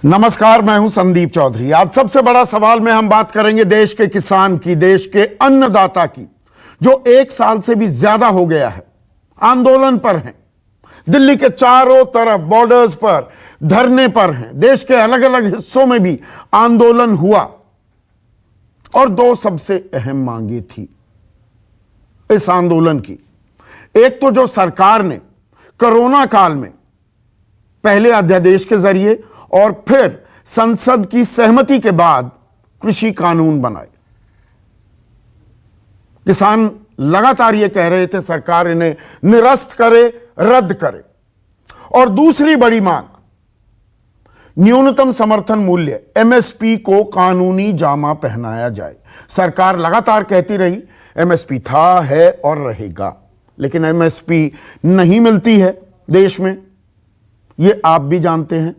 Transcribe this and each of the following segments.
नमस्कार, मैं हूं संदीप चौधरी। आज सबसे बड़ा सवाल में हम बात करेंगे देश के किसान की, देश के अन्नदाता की, जो 1 साल से भी ज्यादा हो गया है आंदोलन पर हैं। दिल्ली के चारों तरफ बॉर्डर्स पर धरने पर हैं। देश के अलग अलग हिस्सों में भी आंदोलन हुआ और 2 सबसे अहम मांगे थी इस आंदोलन की। एक तो जो सरकार ने कोरोना काल में पहले अध्यादेश के जरिए और फिर संसद की सहमति के बाद कृषि कानून बनाए। किसान लगातार यह कह रहे थे सरकार इन्हें निरस्त करे, रद्द करे। और दूसरी बड़ी मांग, न्यूनतम समर्थन मूल्य एमएसपी को कानूनी जामा पहनाया जाए। सरकार लगातार कहती रही एमएसपी था, है और रहेगा, लेकिन एमएसपी नहीं मिलती है देश में। यह आप भी जानते हैं,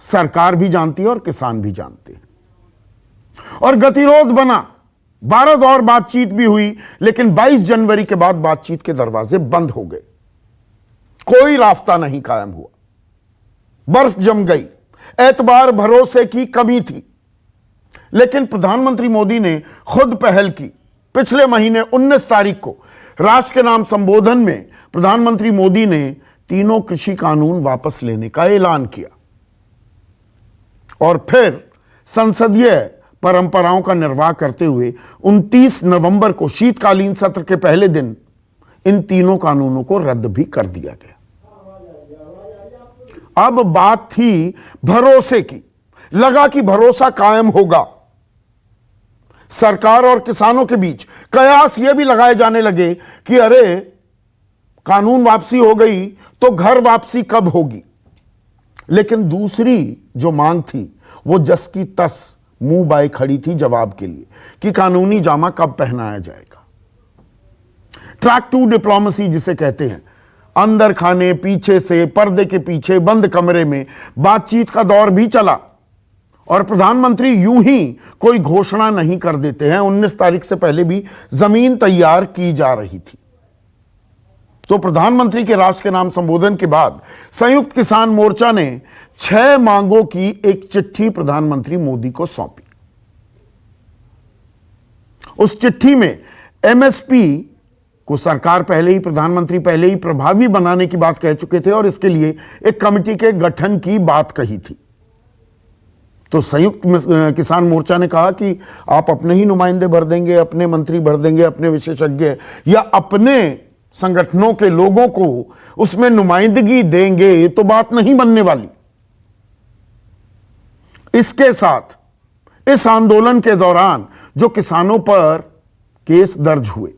सरकार भी जानती है और किसान भी जानते हैं। और गतिरोध बना, 12 दौर बातचीत भी हुई, लेकिन 22 जनवरी के बाद बातचीत के दरवाजे बंद हो गए। कोई रास्ता नहीं कायम हुआ। बर्फ जम गई, एतबार भरोसे की कमी थी। लेकिन प्रधानमंत्री मोदी ने खुद पहल की। पिछले महीने 19 तारीख को राष्ट्र के नाम संबोधन में प्रधानमंत्री मोदी ने तीनों कृषि कानून वापस लेने का ऐलान किया और फिर संसदीय परंपराओं का निर्वाह करते हुए 29 नवंबर को शीतकालीन सत्र के पहले दिन इन तीनों कानूनों को रद्द भी कर दिया गया। अब बात थी भरोसे की। लगा कि भरोसा कायम होगा। सरकार और किसानों के बीच कयास यह भी लगाए जाने लगे कि अरे कानून वापसी हो गई तो घर वापसी कब होगी। लेकिन दूसरी जो मांग थी वो जस की तस मुंह बाई खड़ी थी जवाब के लिए कि कानूनी जामा कब पहनाया जाएगा। ट्रैक 2 डिप्लोमेसी जिसे कहते हैं, अंदर खाने, पीछे से, पर्दे के पीछे, बंद कमरे में बातचीत का दौर भी चला और प्रधानमंत्री यूं ही कोई घोषणा नहीं कर देते हैं। 19 तारीख से पहले भी जमीन तैयार की जा रही थी। तो प्रधानमंत्री के राष्ट्र के नाम संबोधन के बाद संयुक्त किसान मोर्चा ने 6 मांगों की एक चिट्ठी प्रधानमंत्री मोदी को सौंपी। उस चिट्ठी में एमएसपी को सरकार पहले ही, प्रधानमंत्री पहले ही प्रभावी बनाने की बात कह चुके थे और इसके लिए एक कमेटी के गठन की बात कही थी। तो संयुक्त किसान मोर्चा ने कहा कि आप अपने ही नुमाइंदे भर देंगे, अपने मंत्री भर देंगे, अपने विशेषज्ञ या अपने संगठनों के लोगों को उसमें नुमाइंदगी देंगे तो बात नहीं बनने वाली। इसके साथ इस आंदोलन के दौरान जो किसानों पर केस दर्ज हुए,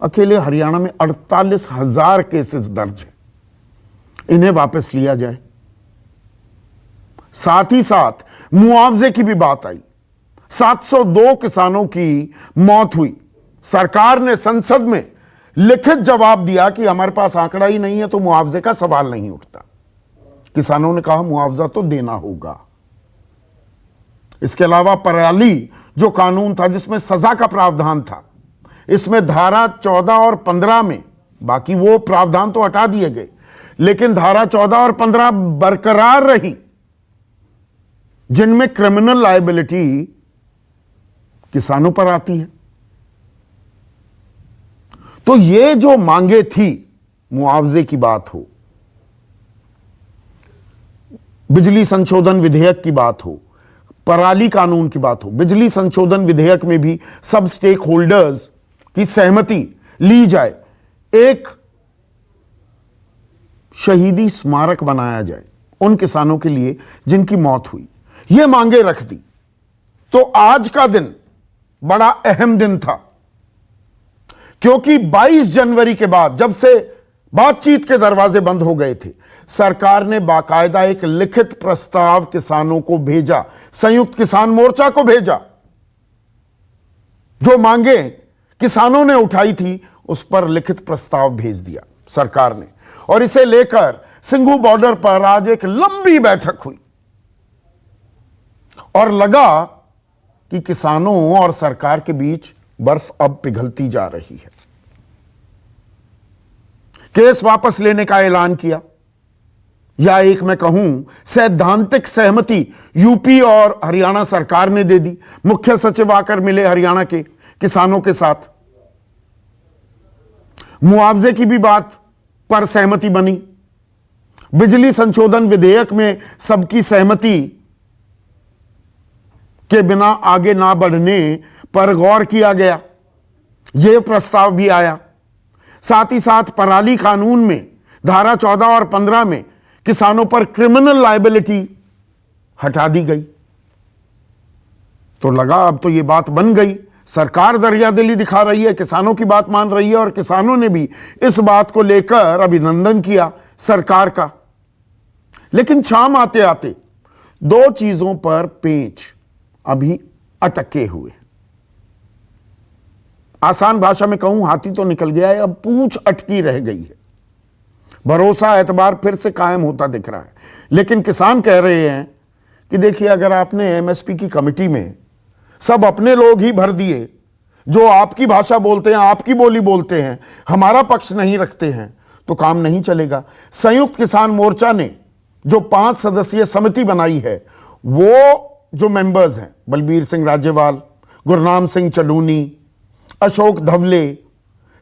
अकेले हरियाणा में 48,000 केसेस दर्ज हैं, इन्हें वापस लिया जाए। साथ ही साथ मुआवजे की भी बात आई। 702 किसानों की मौत हुई। सरकार ने संसद में लिखित जवाब दिया कि हमारे पास आंकड़ा ही नहीं है तो मुआवजे का सवाल नहीं उठता। किसानों ने कहा मुआवजा तो देना होगा। इसके अलावा पराली जो कानून था जिसमें सजा का प्रावधान था, इसमें धारा 14 और 15 में, बाकी वो प्रावधान तो हटा दिए गए, लेकिन धारा 14 और 15 बरकरार रही, जिनमें क्रिमिनल लायबिलिटी किसानों पर आती है। तो ये जो मांगे थी, मुआवजे की बात हो, बिजली संशोधन विधेयक की बात हो, पराली कानून की बात हो, बिजली संशोधन विधेयक में भी सब स्टेक होल्डर्स की सहमति ली जाए, एक शहीदी स्मारक बनाया जाए उन किसानों के लिए जिनकी मौत हुई, ये मांगे रख दी। तो आज का दिन बड़ा अहम दिन था, क्योंकि 22 जनवरी के बाद जब से बातचीत के दरवाजे बंद हो गए थे, सरकार ने बाकायदा एक लिखित प्रस्ताव किसानों को भेजा, संयुक्त किसान मोर्चा को भेजा। जो मांगे किसानों ने उठाई थी उस पर लिखित प्रस्ताव भेज दिया सरकार ने, और इसे लेकर सिंघू बॉर्डर पर आज एक लंबी बैठक हुई और लगा कि किसानों और सरकार के बीच बर्फ अब पिघलती जा रही है। केस वापस लेने का ऐलान किया। या एक मैं कहूं सैद्धांतिक सहमति यूपी और हरियाणा सरकार ने दे दी। मुख्य सचिव आकर मिले हरियाणा के किसानों के साथ, मुआवजे की भी बात पर सहमति बनी, बिजली संशोधन विधेयक में सबकी सहमति के बिना आगे ना बढ़ने पर गौर किया गया, यह प्रस्ताव भी आया। साथ ही साथ पराली कानून में धारा 14 और 15 में किसानों पर क्रिमिनल लायबिलिटी हटा दी गई। तो लगा अब तो यह बात बन गई, सरकार दरियादिली दिखा रही है, किसानों की बात मान रही है और किसानों ने भी इस बात को लेकर अभिनंदन किया सरकार का। लेकिन शाम आते आते दो चीजों पर पेंच अभी अटके हुए। आसान भाषा में कहूं, हाथी तो निकल गया है, अब पूंछ अटकी रह गई है। भरोसा एतबार फिर से कायम होता दिख रहा है, लेकिन किसान कह रहे हैं कि देखिए, अगर आपने एमएसपी की कमेटी में सब अपने लोग ही भर दिए जो आपकी भाषा बोलते हैं, आपकी बोली बोलते हैं, हमारा पक्ष नहीं रखते हैं, तो काम नहीं चलेगा। संयुक्त किसान मोर्चा ने जो 5 सदस्यीय समिति बनाई है, वो जो मेंबर्स हैं, बलबीर सिंह राजेवाल, गुरनाम सिंह चलूनी, अशोक धवले,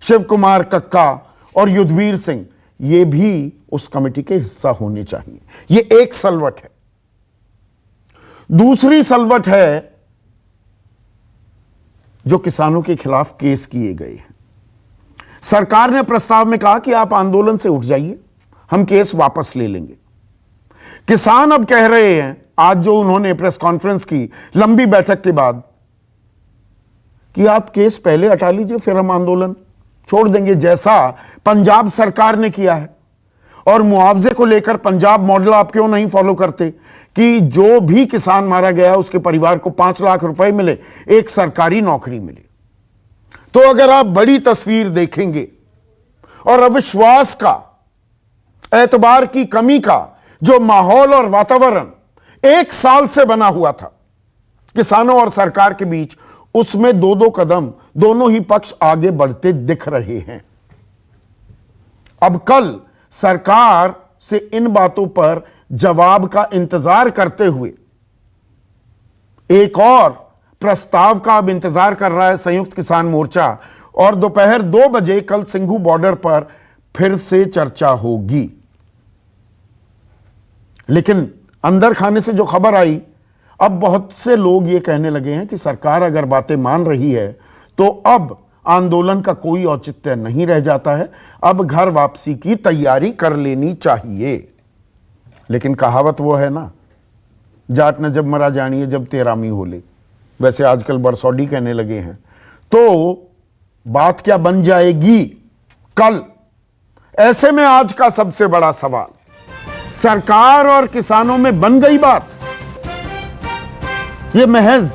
शिव कुमार कक्का और युद्धवीर सिंह, ये भी उस कमेटी के हिस्सा होने चाहिए। ये एक सलवट है। दूसरी सलवट है जो किसानों के खिलाफ केस किए गए हैं। सरकार ने प्रस्ताव में कहा कि आप आंदोलन से उठ जाइए, हम केस वापस ले लेंगे। किसान अब कह रहे हैं, आज जो उन्होंने प्रेस कॉन्फ्रेंस की लंबी बैठक के बाद, कि आप केस पहले हटा लीजिए, फिर हम आंदोलन छोड़ देंगे, जैसा पंजाब सरकार ने किया है। और मुआवजे को लेकर पंजाब मॉडल आप क्यों नहीं फॉलो करते कि जो भी किसान मारा गया उसके परिवार को 5 लाख रुपए मिले, एक सरकारी नौकरी मिले। तो अगर आप बड़ी तस्वीर देखेंगे और अविश्वास का, एतबार की कमी का जो माहौल और वातावरण 1 साल से बना हुआ था किसानों और सरकार के बीच, उसमें 2-2 कदम दोनों ही पक्ष आगे बढ़ते दिख रहे हैं। अब कल सरकार से इन बातों पर जवाब का इंतजार करते हुए एक और प्रस्ताव का अब इंतजार कर रहा है संयुक्त किसान मोर्चा, और दोपहर 2 बजे कल सिंघू बॉर्डर पर फिर से चर्चा होगी। लेकिन अंदर खाने से जो खबर आई, अब बहुत से लोग ये कहने लगे हैं कि सरकार अगर बातें मान रही है तो अब आंदोलन का कोई औचित्य नहीं रह जाता है, अब घर वापसी की तैयारी कर लेनी चाहिए। लेकिन कहावत वो है ना, जाट न जब मरा जानिए जब तेरामी होले, वैसे आजकल बरसौडी कहने लगे हैं। तो बात क्या बन जाएगी कल? ऐसे में आज का सबसे बड़ा सवाल, सरकार और किसानों में बन गई बात, ये महज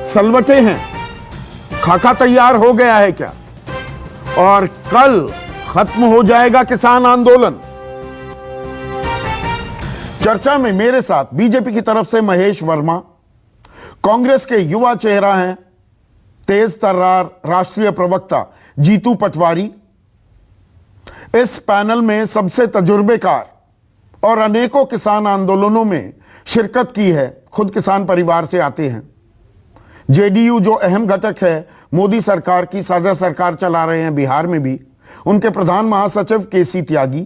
सलवटें हैं, खाका तैयार हो गया है क्या, और कल खत्म हो जाएगा किसान आंदोलन? चर्चा में मेरे साथ बीजेपी की तरफ से महेश वर्मा, कांग्रेस के युवा चेहरा हैं तेज तर्रार राष्ट्रीय प्रवक्ता जीतू पटवारी, इस पैनल में सबसे तजुर्बेकार और अनेकों किसान आंदोलनों में शिरकत की है, खुद किसान परिवार से आते हैं, जेडीयू जो अहम घटक है, मोदी सरकार की साझा सरकार चला रहे हैं बिहार में भी, उनके प्रधान महासचिव केसी त्यागी,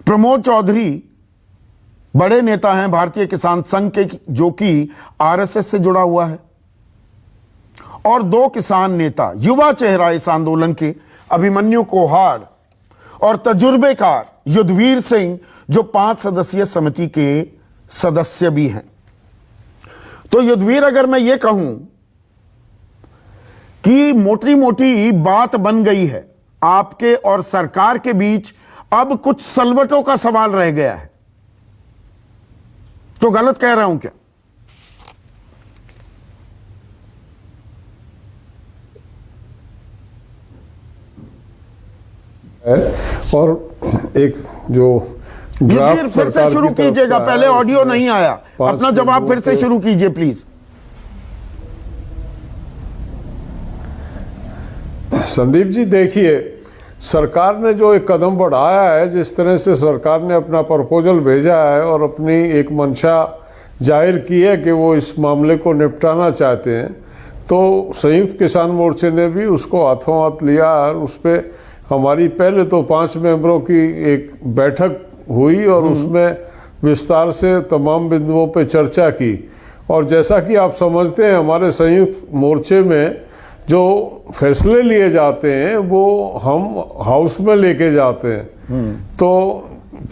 प्रमोद चौधरी बड़े नेता हैं भारतीय किसान संघ के, जो कि आरएसएस से जुड़ा हुआ है, और 2 किसान नेता युवा चेहरा इस आंदोलन के, अभिमन्यु कोहाड़ और तजुर्बेकार युद्धवीर सिंह, जो 5 सदस्यीय समिति के सदस्य भी हैं। तो युद्धवीर, अगर मैं ये कहूं कि मोटी मोटी बात बन गई है आपके और सरकार के बीच, अब कुछ सलवटों का सवाल रह गया है, तो गलत कह रहा हूं क्या? और एक जो ड्राफ्ट फिर से शुरू कीजिएगा, पहले ऑडियो नहीं आया, अपना जवाब फिर से शुरू कीजिए प्लीज। संदीप जी देखिए, सरकार ने जो एक कदम बढ़ाया है, जिस तरह से सरकार ने अपना प्रपोजल भेजा है और अपनी एक मंशा जाहिर की है कि वो इस मामले को निपटाना चाहते हैं, तो संयुक्त किसान मोर्चे ने भी उसको हाथों हाथ लिया और उस पर हमारी पहले तो 5 मेंबरों की एक बैठक हुई और उसमें विस्तार से तमाम बिंदुओं पर चर्चा की। और जैसा कि आप समझते हैं, हमारे संयुक्त मोर्चे में जो फैसले लिए जाते हैं वो हम हाउस में लेके जाते हैं। तो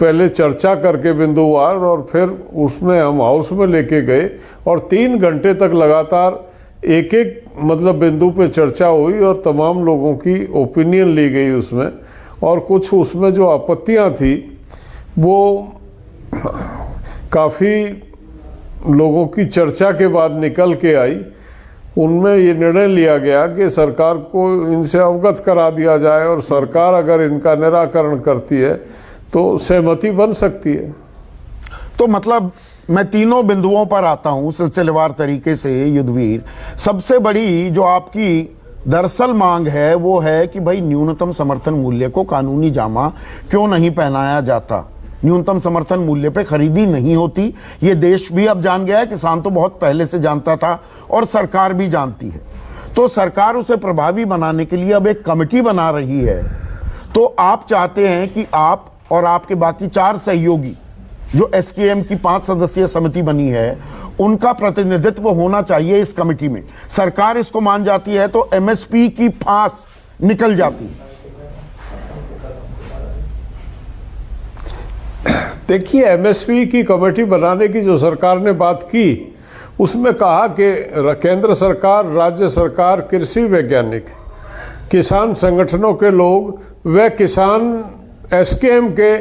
पहले चर्चा करके बिंदुवार, और फिर उसमें हम हाउस में लेके गए और 3 घंटे तक लगातार एक एक मतलब बिंदु पे चर्चा हुई और तमाम लोगों की ओपिनियन ली गई उसमें। और कुछ उसमें जो आपत्तियां थी वो काफ़ी लोगों की चर्चा के बाद निकल के आई। उनमें ये निर्णय लिया गया कि सरकार को इनसे अवगत करा दिया जाए और सरकार अगर इनका निराकरण करती है तो सहमति बन सकती है। तो मतलब मैं तीनों बिंदुओं पर आता हूं सिलसिलेवार तरीके से। युद्धवीर, सबसे बड़ी जो आपकी दरअसल मांग है वो है कि भाई न्यूनतम समर्थन मूल्य को कानूनी जामा क्यों नहीं पहनाया जाता। न्यूनतम समर्थन मूल्य पे खरीदी नहीं होती, ये देश भी अब जान गया है, किसान तो बहुत पहले से जानता था और सरकार भी जानती है। तो सरकार उसे प्रभावी बनाने के लिए अब एक कमेटी बना रही है। तो आप चाहते हैं कि आप और आपके बाकी 4 सहयोगी जो एसकेएम की 5 सदस्यीय समिति बनी है, उनका प्रतिनिधित्व होना चाहिए इस कमेटी में। सरकार इसको मान जाती है तो एमएसपी की फांस निकल जाती है। देखिए, एमएसपी की कमेटी बनाने की जो सरकार ने बात की, उसमें कहा कि केंद्र सरकार, राज्य सरकार, कृषि वैज्ञानिक, किसान संगठनों के लोग व किसान एसकेएम के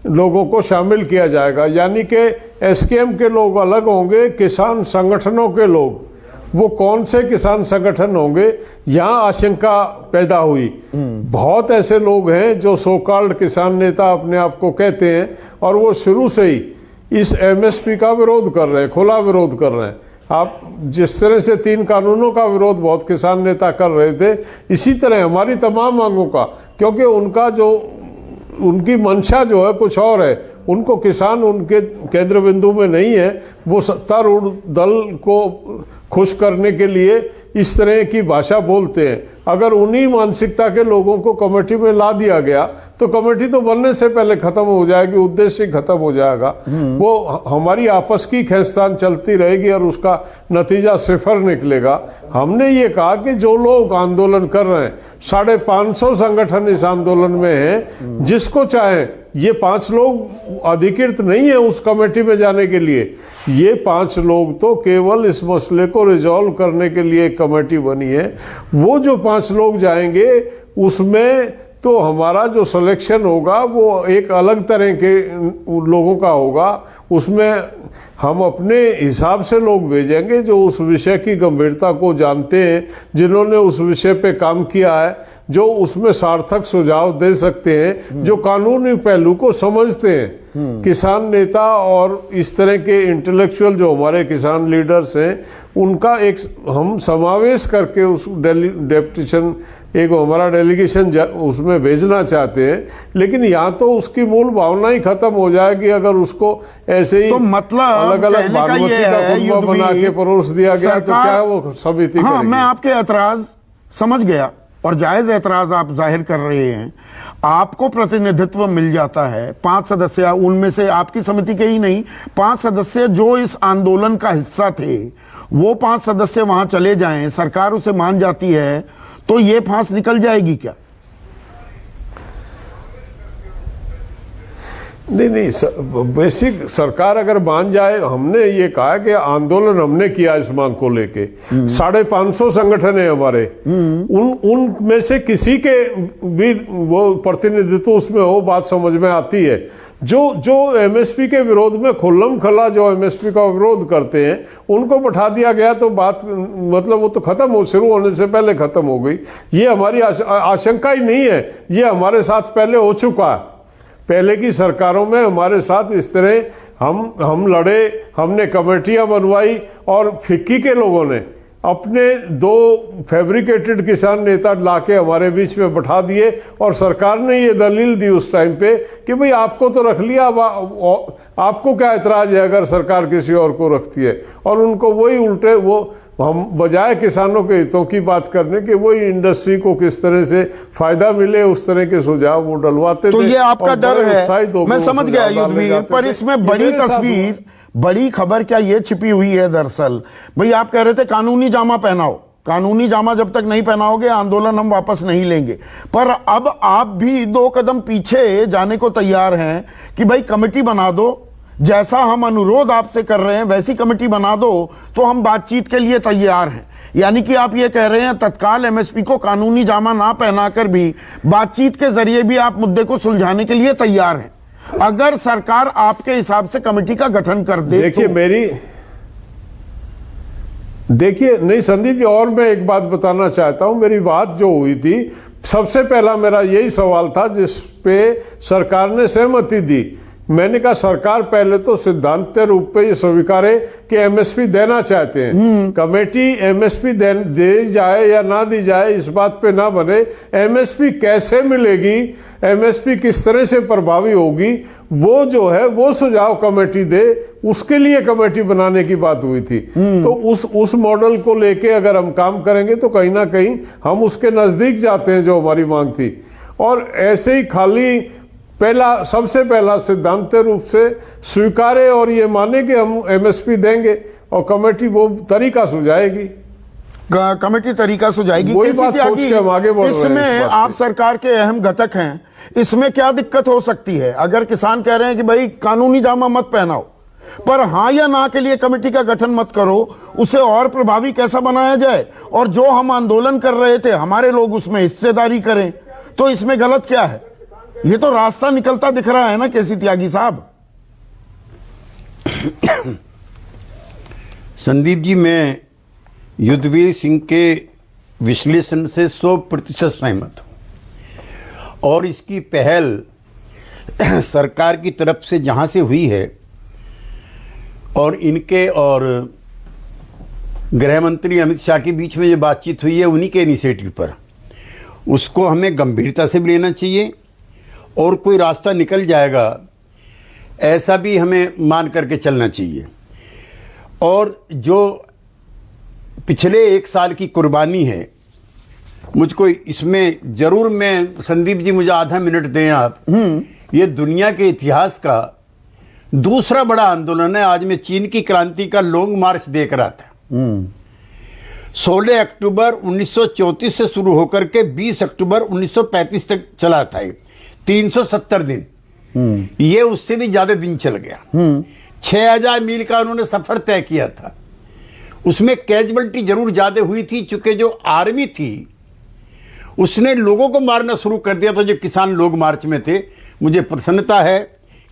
लोगों को शामिल किया जाएगा। यानी कि एसकेएम के लोग अलग होंगे, किसान संगठनों के लोग, वो कौन से किसान संगठन होंगे, यहाँ आशंका पैदा हुई। बहुत ऐसे लोग हैं जो सो कॉल्ड किसान नेता अपने आप को कहते हैं और वो शुरू से ही इस एमएसपी का विरोध कर रहे हैं, खुला विरोध कर रहे हैं। आप जिस तरह से 3 कानूनों का विरोध बहुत किसान नेता कर रहे थे, इसी तरह हमारी तमाम मांगों का, क्योंकि उनका जो उनकी मंशा जो है कुछ और है। उनको किसान उनके केंद्र बिंदु में नहीं है, वो सत्तारूढ़ दल को खुश करने के लिए इस तरह की भाषा बोलते हैं। अगर उन्हीं मानसिकता के लोगों को कमेटी में ला दिया गया तो कमेटी तो बनने से पहले खत्म हो जाएगी, उद्देश्य खत्म हो जाएगा। वो हमारी आपस की खींचतान चलती रहेगी और उसका नतीजा सिफर निकलेगा। हमने ये कहा कि जो लोग आंदोलन कर रहे हैं, 550 संगठन इस आंदोलन में हैं, जिसको चाहे, ये 5 लोग अधिकृत नहीं है उस कमेटी में जाने के लिए। ये 5 लोग तो केवल इस मसले को रिजॉल्व करने के लिए एक कमेटी बनी है। वो जो 5 लोग जाएंगे उसमें तो हमारा जो सिलेक्शन होगा वो एक अलग तरह के लोगों का होगा। उसमें हम अपने हिसाब से लोग भेजेंगे जो उस विषय की गंभीरता को जानते हैं, जिन्होंने उस विषय पे काम किया है, जो उसमें सार्थक सुझाव दे सकते हैं, जो कानूनी पहलू को समझते हैं। किसान नेता और इस तरह के इंटेलेक्चुअल जो हमारे किसान लीडर्स हैं, उनका एक हम समावेश करके उस डेपुटेशन, एक हमारा डेलीगेशन उसमें भेजना चाहते हैं। लेकिन यहाँ तो उसकी मूल भावना ही खत्म हो जाएगी अगर उसको ऐसे ही तो मतलब अलग अलग भागवती का कुनबा बना के परोस दिया गया तो क्या वो समिति हाँ, करेगी? मैं आपके ऐतराज समझ गया और जायज ऐतराज आप जाहिर कर रहे हैं। आपको प्रतिनिधित्व मिल जाता है, 5 सदस्य, उनमें से आपकी समिति के ही नहीं, 5 सदस्य जो इस आंदोलन का हिस्सा थे, वो 5 सदस्य वहां चले जाएं, सरकार उसे मान जाती है, तो ये फांस निकल जाएगी क्या? नहीं, बेसिक सरकार अगर मान जाए, हमने ये कहा कि आंदोलन हमने किया इस मांग को लेके, 550 संगठन है हमारे, उनमें से किसी के भी वो प्रतिनिधित्व उसमें हो, बात समझ में आती है। जो एमएसपी के विरोध में खुल्लम खला जो एमएसपी का विरोध करते हैं, उनको बैठा दिया गया तो बात मतलब वो तो खत्म हो, शुरू होने से पहले खत्म हो गई। ये हमारी आशंका ही नहीं है, ये हमारे साथ पहले हो चुका है। पहले की सरकारों में हमारे साथ इस तरह हम लड़े, हमने कमेटियां बनवाई और फिक्की के लोगों ने अपने 2 फैब्रिकेटेड किसान नेता लाके हमारे बीच में बैठा दिए और सरकार ने ये दलील दी उस टाइम पे कि भाई आपको तो रख लिया, अब आपको क्या एतराज है अगर सरकार किसी और को रखती है। और उनको वही उल्टे, वो हम बजाय किसानों के हितों की बात करने के वही इंडस्ट्री को किस तरह से फायदा मिले उस तरह के सुझाव वो डलवाते तो थे। ये आपका डर है, मैं समझ गया युद्धवीर, पर इसमें बड़ी तस्वीर, बड़ी खबर क्या ये छिपी हुई है दरअसल। भाई आप कह रहे थे कानूनी जामा पहनाओ, कानूनी जामा जब तक नहीं पहनाओगे आंदोलन हम वापस नहीं लेंगे, पर अब आप भी 2 कदम पीछे जाने को तैयार हैं कि भाई कमेटी बना दो, जैसा हम अनुरोध आपसे कर रहे हैं वैसी कमेटी बना दो तो हम बातचीत के लिए तैयार हैं। यानी कि आप ये कह रहे हैं तत्काल एमएसपी को कानूनी जामा ना पहनाकर भी बातचीत के जरिए भी आप मुद्दे को सुलझाने के लिए तैयार हैं, अगर सरकार आपके हिसाब से कमेटी का गठन कर दे। देखिए नहीं संदीप जी, और मैं एक बात बताना चाहता हूं। मेरी बात जो हुई थी, सबसे पहला मेरा यही सवाल था जिस पे सरकार ने सहमति दी। मैंने कहा सरकार पहले तो सिद्धांत रूप पे ये स्वीकारे कि एमएसपी देना चाहते हैं। कमेटी एमएसपी दे जाए या ना दी जाए इस बात पे ना बने, एमएसपी कैसे मिलेगी, एमएसपी किस तरह से प्रभावी होगी, वो जो है वो सुझाव कमेटी दे, उसके लिए कमेटी बनाने की बात हुई थी। तो उस मॉडल को लेके अगर हम काम करेंगे तो कहीं ना कहीं हम उसके नजदीक जाते हैं जो हमारी मांग थी। और ऐसे ही खाली सबसे पहला सिद्धांत रूप से स्वीकारे और ये माने कि हम एमएसपी देंगे और कमेटी वो तरीका सुझाएगी, कमेटी तरीका सुझाएगी। वही बात सोच के हम आगे बढ़ रहे हैं। इसमें आप सरकार के अहम घटक हैं, इसमें क्या दिक्कत हो सकती है? अगर किसान कह रहे हैं कि भाई कानूनी जामा मत पहनाओ, पर हाँ या ना के लिए कमेटी का गठन मत करो, उसे और प्रभावी कैसा बनाया जाए और जो हम आंदोलन कर रहे थे हमारे लोग उसमें हिस्सेदारी करें, तो इसमें गलत क्या है? ये तो रास्ता निकलता दिख रहा है ना केसी त्यागी साहब। संदीप जी, मैं युद्धवीर सिंह के विश्लेषण से 100% सहमत हूं और इसकी पहल सरकार की तरफ से जहां से हुई है और इनके और गृह मंत्री अमित शाह के बीच में जो बातचीत हुई है उन्हीं के इनिशिएटिव पर, उसको हमें गंभीरता से भी लेना चाहिए और कोई रास्ता निकल जाएगा ऐसा भी हमें मान करके चलना चाहिए। और जो पिछले 1 साल की कुर्बानी है, मुझको इसमें ज़रूर, मैं संदीप जी मुझे आधा मिनट दें आप। ये दुनिया के इतिहास का दूसरा बड़ा आंदोलन है। आज मैं चीन की क्रांति का लॉन्ग मार्च देख रहा था। 16 अक्टूबर 1934 से शुरू होकर के 20 अक्टूबर 1935 तक चला था। 370 दिन, ये उससे भी ज्यादा दिन चल गया। 6000 मील का उन्होंने सफर तय किया था। उसमें कैजुअलिटी जरूर ज्यादा हुई थी, चूंकि जो आर्मी थी उसने लोगों को मारना शुरू कर दिया था जो किसान लोग मार्च में थे। मुझे प्रसन्नता है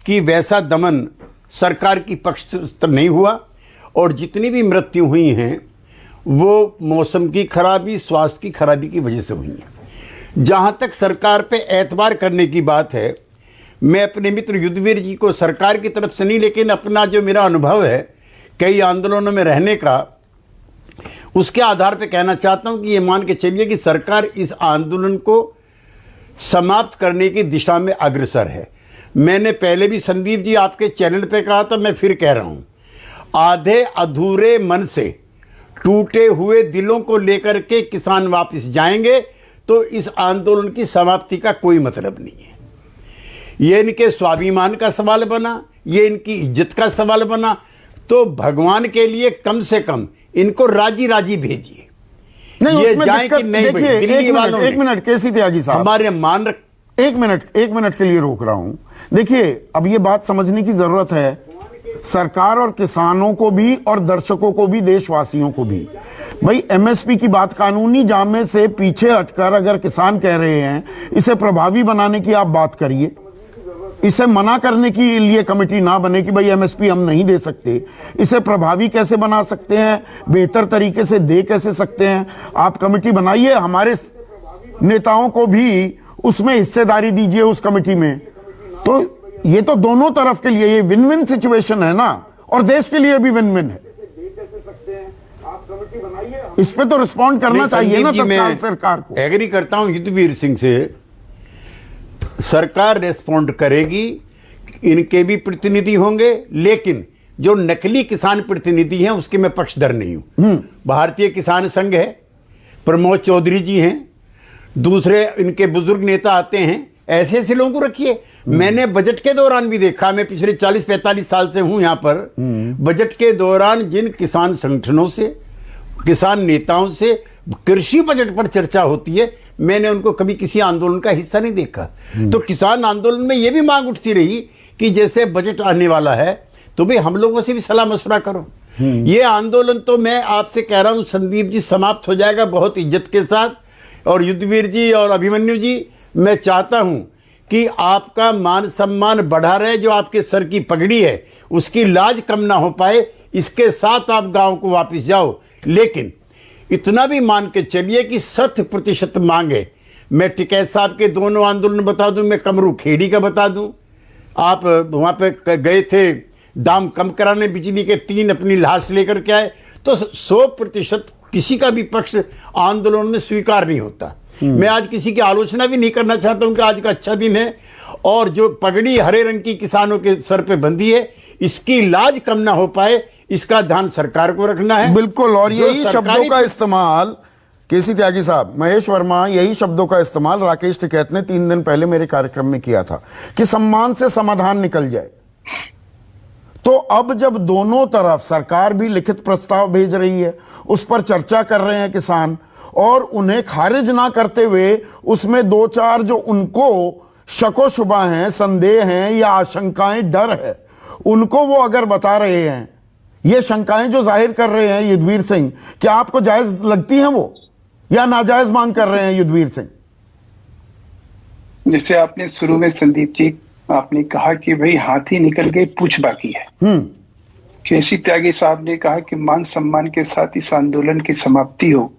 कि वैसा दमन सरकार की पक्ष से नहीं हुआ और जितनी भी मृत्यु हुई हैं वो मौसम की खराबी, स्वास्थ्य की खराबी की वजह से हुई हैं। जहाँ तक सरकार पे एतबार करने की बात है, मैं अपने मित्र युद्धवीर जी को सरकार की तरफ से नहीं, लेकिन अपना जो मेरा अनुभव है कई आंदोलनों में रहने का, उसके आधार पे कहना चाहता हूँ कि ये मान के चलिए कि सरकार इस आंदोलन को समाप्त करने की दिशा में अग्रसर है। मैंने पहले भी संदीप जी आपके चैनल पे कहा था, मैं फिर कह रहा हूँ, आधे अधूरे मन से टूटे हुए दिलों को लेकर के किसान वापस जाएंगे तो इस आंदोलन की समाप्ति का कोई मतलब नहीं है। ये इनके स्वाभिमान का सवाल बना, ये इनकी इज्जत का सवाल बना, तो भगवान के लिए कम से कम इनको राजी राजी भेजिए। ये जाए कि नहीं भाई, दिल्ली वालों एक मिनट केसी त्यागी साहब, हमारे मान रख, एक मिनट के लिए रोक रहा हूं। देखिए, अब ये बात समझने की जरूरत है सरकार और किसानों को भी और दर्शकों को भी, देशवासियों को भी। भाई एमएसपी की बात, कानूनी जामे से पीछे हटकर अगर किसान कह रहे हैं इसे प्रभावी बनाने की आप बात करिए, इसे मना करने के लिए कमेटी ना बने कि भाई एमएसपी हम नहीं दे सकते, इसे प्रभावी कैसे बना सकते हैं, बेहतर तरीके से दे कैसे सकते हैं, आप कमेटी बनाइए, हमारे नेताओं को भी उसमें हिस्सेदारी दीजिए उस कमेटी में। तो ये तो दोनों तरफ के लिए ये विन विन सिचुएशन है ना, और देश के लिए भी विन विन है। इस पे तो रिस्पॉन्ड करना चाहिए ना तत्काल सरकार को। एग्री करता हूं युद्धवीर सिंह से, सरकार रिस्पॉन्ड करेगी, इनके भी प्रतिनिधि होंगे, लेकिन जो नकली किसान प्रतिनिधि हैं उसके मैं पक्षधर नहीं हूं। भारतीय किसान संघ है, प्रमोद चौधरी जी हैं, दूसरे इनके बुजुर्ग नेता आते हैं, ऐसे ऐसे लोगों को रखिए। मैंने बजट के दौरान भी देखा, मैं पिछले 40-45 साल से हूं यहां पर, बजट के दौरान जिन किसान संगठनों से, किसान नेताओं से कृषि बजट पर चर्चा होती है, मैंने उनको कभी किसी आंदोलन का हिस्सा नहीं देखा। तो किसान आंदोलन में यह भी मांग उठती रही कि जैसे बजट आने वाला है तो भाई हम लोगों से भी सलाह मशवरा करो। ये आंदोलन तो मैं आपसे कह रहा हूं संदीप जी समाप्त हो जाएगा बहुत इज्जत के साथ। और युद्धवीर जी और अभिमन्यु जी, मैं चाहता हूं कि आपका मान सम्मान बढ़ा रहे, जो आपके सर की पगड़ी है उसकी लाज कम ना हो पाए, इसके साथ आप गांव को वापस जाओ। लेकिन इतना भी मान के चलिए कि 60% मांगे। मैं टिकैत साहब के दोनों आंदोलन बता दूं, मैं कमरू खेड़ी का बता दूं, आप वहां पे गए थे दाम कम कराने बिजली के, 3 अपनी लाश लेकर के आए। तो 100% किसी का भी पक्ष आंदोलन में स्वीकार नहीं होता। मैं आज किसी की आलोचना भी नहीं करना चाहता हूं कि आज का अच्छा दिन है, और जो पगड़ी हरे रंग की किसानों के सर पे बंधी है इसकी लाज कम ना हो पाए, इसका ध्यान सरकार को रखना है। बिल्कुल। और यही शब्दों का इस्तेमाल केसी त्यागी साहब, महेश वर्मा, यही शब्दों का इस्तेमाल राकेश टिकैत ने 3 दिन पहले मेरे कार्यक्रम में किया था कि सम्मान से समाधान निकल जाए। तो अब जब दोनों तरफ सरकार भी लिखित प्रस्ताव भेज रही है, उस पर चर्चा कर रहे हैं किसान, और उन्हें खारिज ना करते हुए उसमें 2-4 जो उनको शको शुबा हैं, संदेह हैं या आशंकाएं, डर है, उनको वो अगर बता रहे हैं, ये शंकाएं जो जाहिर कर रहे हैं युद्धवीर सिंह, क्या आपको जायज लगती हैं वो, या नाजायज मांग कर रहे हैं युद्धवीर सिंह? जैसे आपने शुरू में संदीप जी आपने कहा कि भाई हाथी निकल गए पूछ बाकी है। केसी त्यागी साहब ने कहा कि मान सम्मान के साथ इस आंदोलन की समाप्ति हो,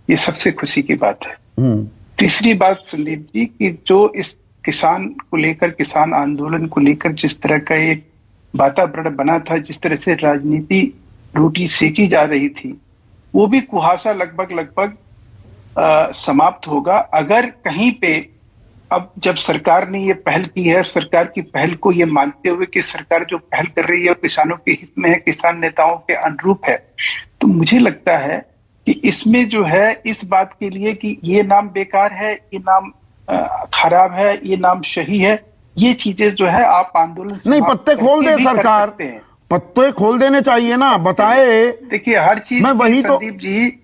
ये सबसे खुशी की बात है। तीसरी बात संदीप जी कि जो इस किसान को लेकर, किसान आंदोलन को लेकर जिस तरह का एक वातावरण बना था, जिस तरह से राजनीति रोटी सेकी जा रही थी, वो भी कुहासा लगभग समाप्त होगा अगर कहीं पे, अब जब सरकार ने ये पहल की है, सरकार की पहल को ये मानते हुए कि सरकार जो पहल कर रही है किसानों के हित में है, किसान नेताओं के अनुरूप है, तो मुझे लगता है कि इसमें जो है इस बात के लिए कि ये नाम बेकार है, ये नाम खराब है, ये नाम सही है, ये चीजें जो है आप आंदोलन नहीं, पत्ते खोल दे सरकार, पत्ते खोल देने चाहिए ना, बताए। देखिए हर चीज मैं वही तो संदीप जी,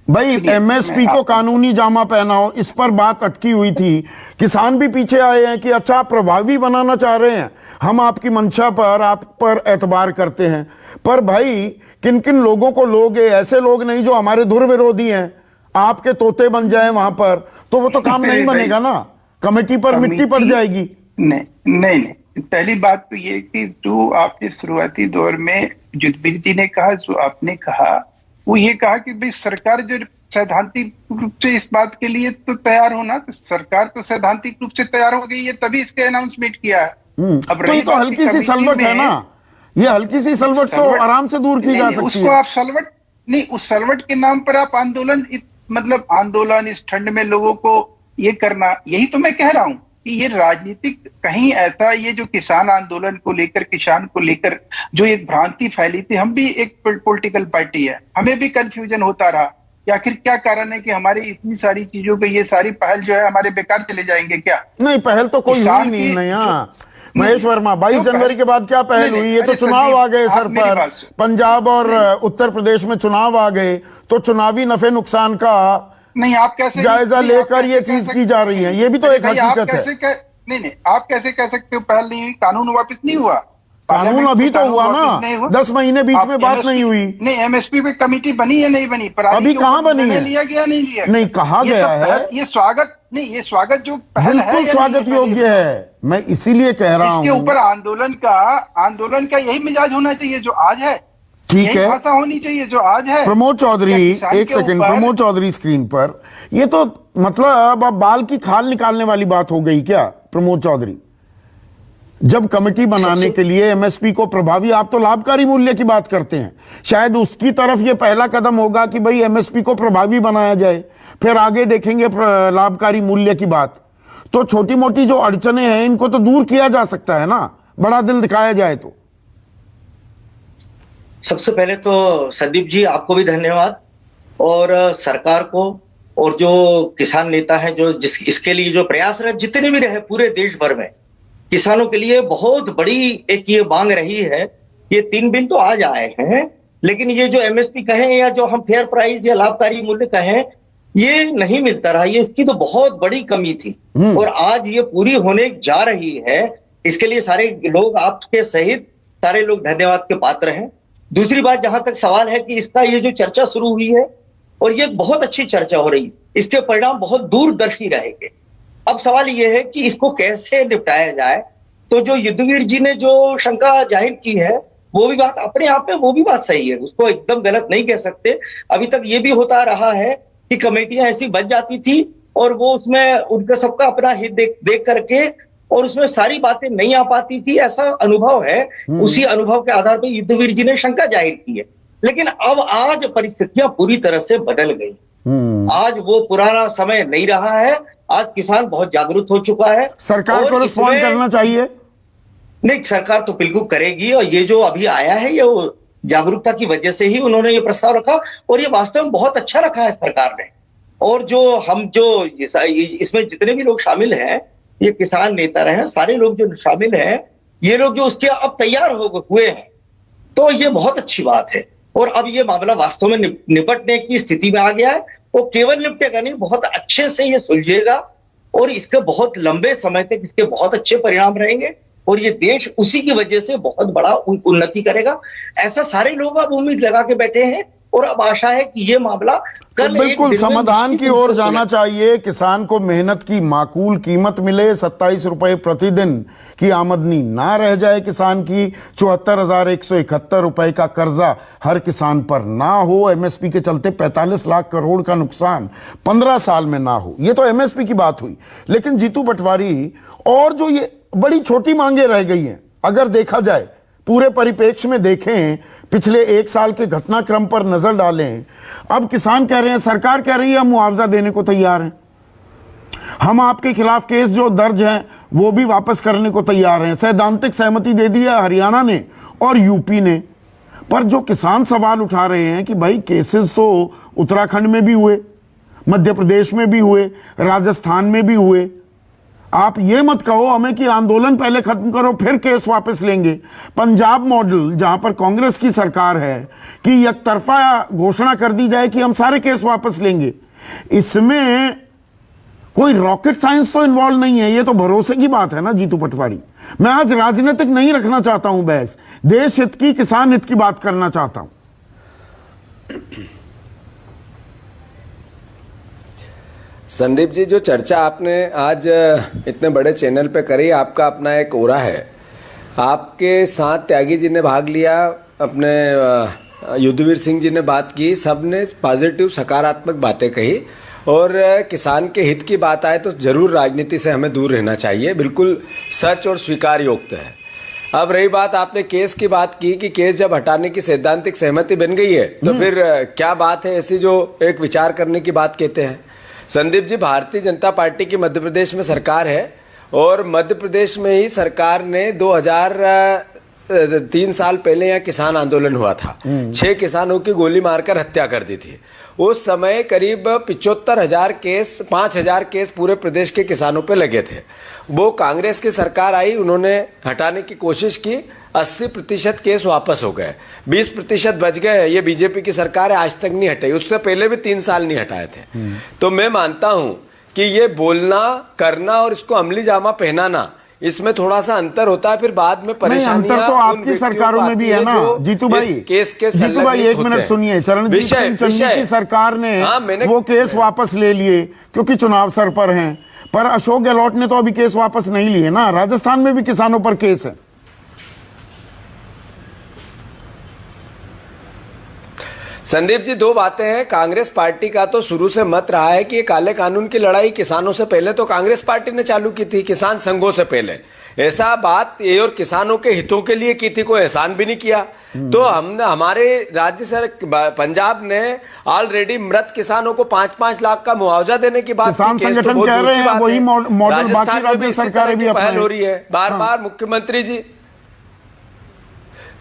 भाई एमएसपी को कानूनी जामा पहनाओ, इस पर बात अटकी हुई थी। किसान भी पीछे आए हैं कि अच्छा आप प्रभावी बनाना चाह रहे हैं, हम आपकी मंशा पर, आप पर एतबार करते हैं, पर भाई किन किन लोगों को लोगे? ऐसे लोग नहीं जो हमारे धुर विरोधी हैं, आपके तोते बन जाए वहां पर, तो वो तो काम नहीं बनेगा ना, कमेटी पर मिट्टी पड़ जाएगी। नहीं, पहली बात तो ये कि जो आपने शुरुआती दौर में युद्धवीर जी ने कहा, जो आपने कहा, वो ये कहा कि भाई सरकार जो सैद्धांतिक रूप से इस बात के लिए तो तैयार होना, तो सरकार तो सैद्धांतिक रूप से तैयार हो गई है, तभी इसके अनाउंसमेंट किया है। अब तो ये तो हल्की सी सलवट है ना, ये हल्की सी सलवट तो आराम से दूर की जा सकती है। उसको आप सलवट नहीं, उस सलवट के नाम पर आप आंदोलन, मतलब आंदोलन इस ठंड में लोगों को ये करना, यही तो मैं कह रहा हूं कि ये राजनीतिक कहीं ऐसा, ये जो किसान आंदोलन को लेकर, किसान को लेकर जो एक भ्रांति फैली थी, हम भी एक पॉलिटिकल पार्टी है, हमें भी कंफ्यूजन होता रहा कि आखिर क्या कारण है कि हमारी इतनी सारी चीजों पे ये सारी पहल जो है हमारे बेकार चले जाएंगे क्या? नहीं, पहल तो कोई हुई नहीं नया। महेश वर्मा, 22 जनवरी के बाद क्या पहल हुई? ये तो चुनाव आ गए सर पर, पंजाब और उत्तर प्रदेश में चुनाव आ गए, तो चुनावी नफे नुकसान का नहीं, आप कैसे जायजा लेकर ये चीज की जा रही है, ये भी तो एक हकीकत है। नहीं, आप कैसे कह सकते हो पहल नहीं हुई? कानून वापस नहीं हुआ, कानून अभी तो हुआ ना, 10 महीने बीच में बात नहीं हुई। नहीं, एमएसपी पे कमेटी बनी है नहीं बनी? अभी कहाँ बनी है? लिया गया नहीं लिया? नहीं, कहा गया है ये स्वागत नहीं, ये स्वागत जो पहल है बिल्कुल स्वागत योग्य है, मैं इसीलिए कह रहा हूँ। इसके ऊपर आंदोलन का यही मिजाज होना चाहिए जो आज है, ठीक है, भाषा होनी चाहिए जो आज है। प्रमोद चौधरी, एक सेकंड, प्रमोद चौधरी स्क्रीन पर, ये तो मतलब अब बाल की खाल निकालने वाली बात हो गई क्या प्रमोद चौधरी? जब कमेटी बनाने के लिए एमएसपी को प्रभावी, आप तो लाभकारी मूल्य की बात करते हैं, शायद उसकी तरफ ये पहला कदम होगा कि भाई एमएसपी को प्रभावी बनाया जाए, फिर आगे देखेंगे लाभकारी मूल्य की बात। तो छोटी मोटी जो अड़चने हैं इनको तो दूर किया जा सकता है ना, बड़ा दिल दिखाया जाए तो। सबसे पहले तो संदीप जी आपको भी धन्यवाद, और सरकार को, और जो किसान नेता हैं जो इसके लिए जो प्रयासरत जितने भी रहे पूरे देश भर में, किसानों के लिए बहुत बड़ी एक ये मांग रही है। ये 3 बिल तो आज आए हैं, लेकिन ये जो एमएसपी कहें या जो हम फेयर प्राइस या लाभकारी मूल्य कहें, ये नहीं मिलता रहा। ये इसकी तो बहुत बड़ी कमी थी, और आज ये पूरी होने जा रही है। इसके लिए सारे लोग, आपके सहित सारे लोग धन्यवाद के पात्र हैं। दूसरी बात, जहां तक सवाल है कि इसका ये जो चर्चा शुरू हुई है, और ये बहुत अच्छी चर्चा हो रही है, इसके परिणाम बहुत दूरदर्शी रहेंगे। अब सवाल ये है कि इसको कैसे निपटाया जाए। तो जो युद्धवीर जी ने जो शंका जाहिर की है, वो भी बात अपने आप में वो भी बात सही है, उसको एकदम गलत नहीं कह सकते। अभी तक ये भी होता रहा है कि कमेटियां ऐसी बन जाती थी और वो उसमें उनका सबका अपना हित देख करके और उसमें सारी बातें नहीं आ पाती थी, ऐसा अनुभव है। उसी अनुभव के आधार पर युद्धवीर जी ने शंका जाहिर की है। लेकिन अब आज परिस्थितियां पूरी तरह से बदल गई। आज वो पुराना समय नहीं रहा है। आज किसान बहुत जागरूक हो चुका है। सरकार को रिस्पॉन्ड करना चाहिए। नहीं, सरकार तो बिल्कुल करेगी, और ये जो अभी आया है ये जागरूकता की वजह से ही उन्होंने ये प्रस्ताव रखा, और ये वास्तव में बहुत अच्छा रखा है सरकार ने। और जो इसमें जितने भी लोग शामिल हैं, ये किसान नेता रहे, सारे लोग जो शामिल हैं, ये लोग जो उसके अब तैयार हुए हैं, तो ये बहुत अच्छी बात है। और अब ये मामला वास्तव में निपटने की स्थिति में आ गया है। वो केवल निपटेगा नहीं, बहुत अच्छे से ये सुलझेगा, और इसके बहुत लंबे समय तक इसके बहुत अच्छे परिणाम रहेंगे, और ये देश उसी की वजह से बहुत बड़ा उन्नति करेगा। ऐसा सारे लोग अब उम्मीद लगा के बैठे हैं, और अब आशा है कि ये मामला कल तो बिल्कुल समाधान की ओर जाना चाहिए। किसान को मेहनत की माकूल कीमत मिले, 27 रुपए प्रतिदिन की आमदनी ना रह जाए किसान की, 74,171 रुपए का कर्जा हर किसान पर ना हो, एमएसपी के चलते 45 लाख करोड़ का नुकसान 15 साल में ना हो। ये तो एमएसपी की बात हुई। लेकिन जीतू पटवारी, और जो ये बड़ी छोटी मांगे रह गई हैं, अगर देखा जाए पूरे परिप्रेक्ष्य में देखें, पिछले 1 साल के घटनाक्रम पर नजर डालें, अब किसान कह रहे हैं, सरकार कह रही है हम मुआवजा देने को तैयार हैं, हम आपके खिलाफ केस जो दर्ज हैं वो भी वापस करने को तैयार हैं। सैद्धांतिक सहमति दे दी है हरियाणा ने और यूपी ने। पर जो किसान सवाल उठा रहे हैं कि भाई केसेस तो उत्तराखंड में भी हुए, मध्य प्रदेश में भी हुए, राजस्थान में भी हुए, आप ये मत कहो हमें कि आंदोलन पहले खत्म करो फिर केस वापस लेंगे। पंजाब मॉडल, जहां पर कांग्रेस की सरकार है, कि एकतरफा घोषणा कर दी जाए कि हम सारे केस वापस लेंगे, इसमें कोई रॉकेट साइंस तो इन्वॉल्व नहीं है। ये तो भरोसे की बात है ना जीतू पटवारी। मैं आज राजनीतिक नहीं रखना चाहता हूं बहस, देश हित की, किसान हित की बात करना चाहता हूं। संदीप जी, जो चर्चा आपने आज इतने बड़े चैनल पे करी, आपका अपना एक ओरा है। आपके साथ त्यागी जी ने भाग लिया, अपने युद्धवीर सिंह जी ने बात की, सबने पॉजिटिव सकारात्मक बातें कही, और किसान के हित की बात आए तो जरूर राजनीति से हमें दूर रहना चाहिए, बिल्कुल सच और स्वीकार योग्य है। अब रही बात, आपने केस की बात की कि केस जब हटाने की सैद्धांतिक सहमति बन गई है तो फिर क्या बात है ऐसी जो एक विचार करने की बात कहते हैं। संदीप जी, भारतीय जनता पार्टी की मध्य प्रदेश में सरकार है, और मध्य प्रदेश में ही सरकार ने 2003 साल पहले यहाँ किसान आंदोलन हुआ था, 6 किसानों की गोली मारकर हत्या कर दी थी। उस समय करीब 75,000 केस, 5,000 केस पूरे प्रदेश के किसानों पे लगे थे। वो कांग्रेस की सरकार आई, उन्होंने हटाने की कोशिश की, 80% केस वापस हो गए, 20% बच गए। ये बीजेपी की सरकार है, आज तक नहीं हटाई, उससे पहले भी 3 साल नहीं हटाए थे। तो मैं मानता हूं कि ये बोलना, करना और इसको अमली जामा पहनाना, इसमें थोड़ा सा अंतर होता है। फिर बाद में परेशानियां अंतर तो आपकी सरकारों में भी है ना जीतू भाई। जीतू भाई एक मिनट सुनिए, चरणजीत सिंह चन्नी की सरकार ने वो केस वापस ले लिए क्योंकि चुनाव सर पर हैं, पर अशोक गहलोत ने तो अभी केस वापस नहीं लिए ना। राजस्थान में भी किसानों पर केस है। संदीप जी, दो बातें हैं। कांग्रेस पार्टी का तो शुरू से मत रहा है कि ये काले कानून की लड़ाई किसानों से पहले तो कांग्रेस पार्टी ने चालू की थी, किसान संघों से पहले। ऐसा बात ये और किसानों के हितों के लिए की थी, कोई एहसान भी नहीं किया। तो हमने, हमारे राज्य सरकार पंजाब ने ऑलरेडी मृत किसानों को 5-5 लाख का मुआवजा देने की बात किसान की। केस तो संगठन बहुत कह दूर रहे की हैं बात वही है। मॉडल बाकी राजस्थान में भी राज्य इसी तरह सरकारें की भी पहल अपनाएं। हो रही है बार बार। मुख्यमंत्री जी,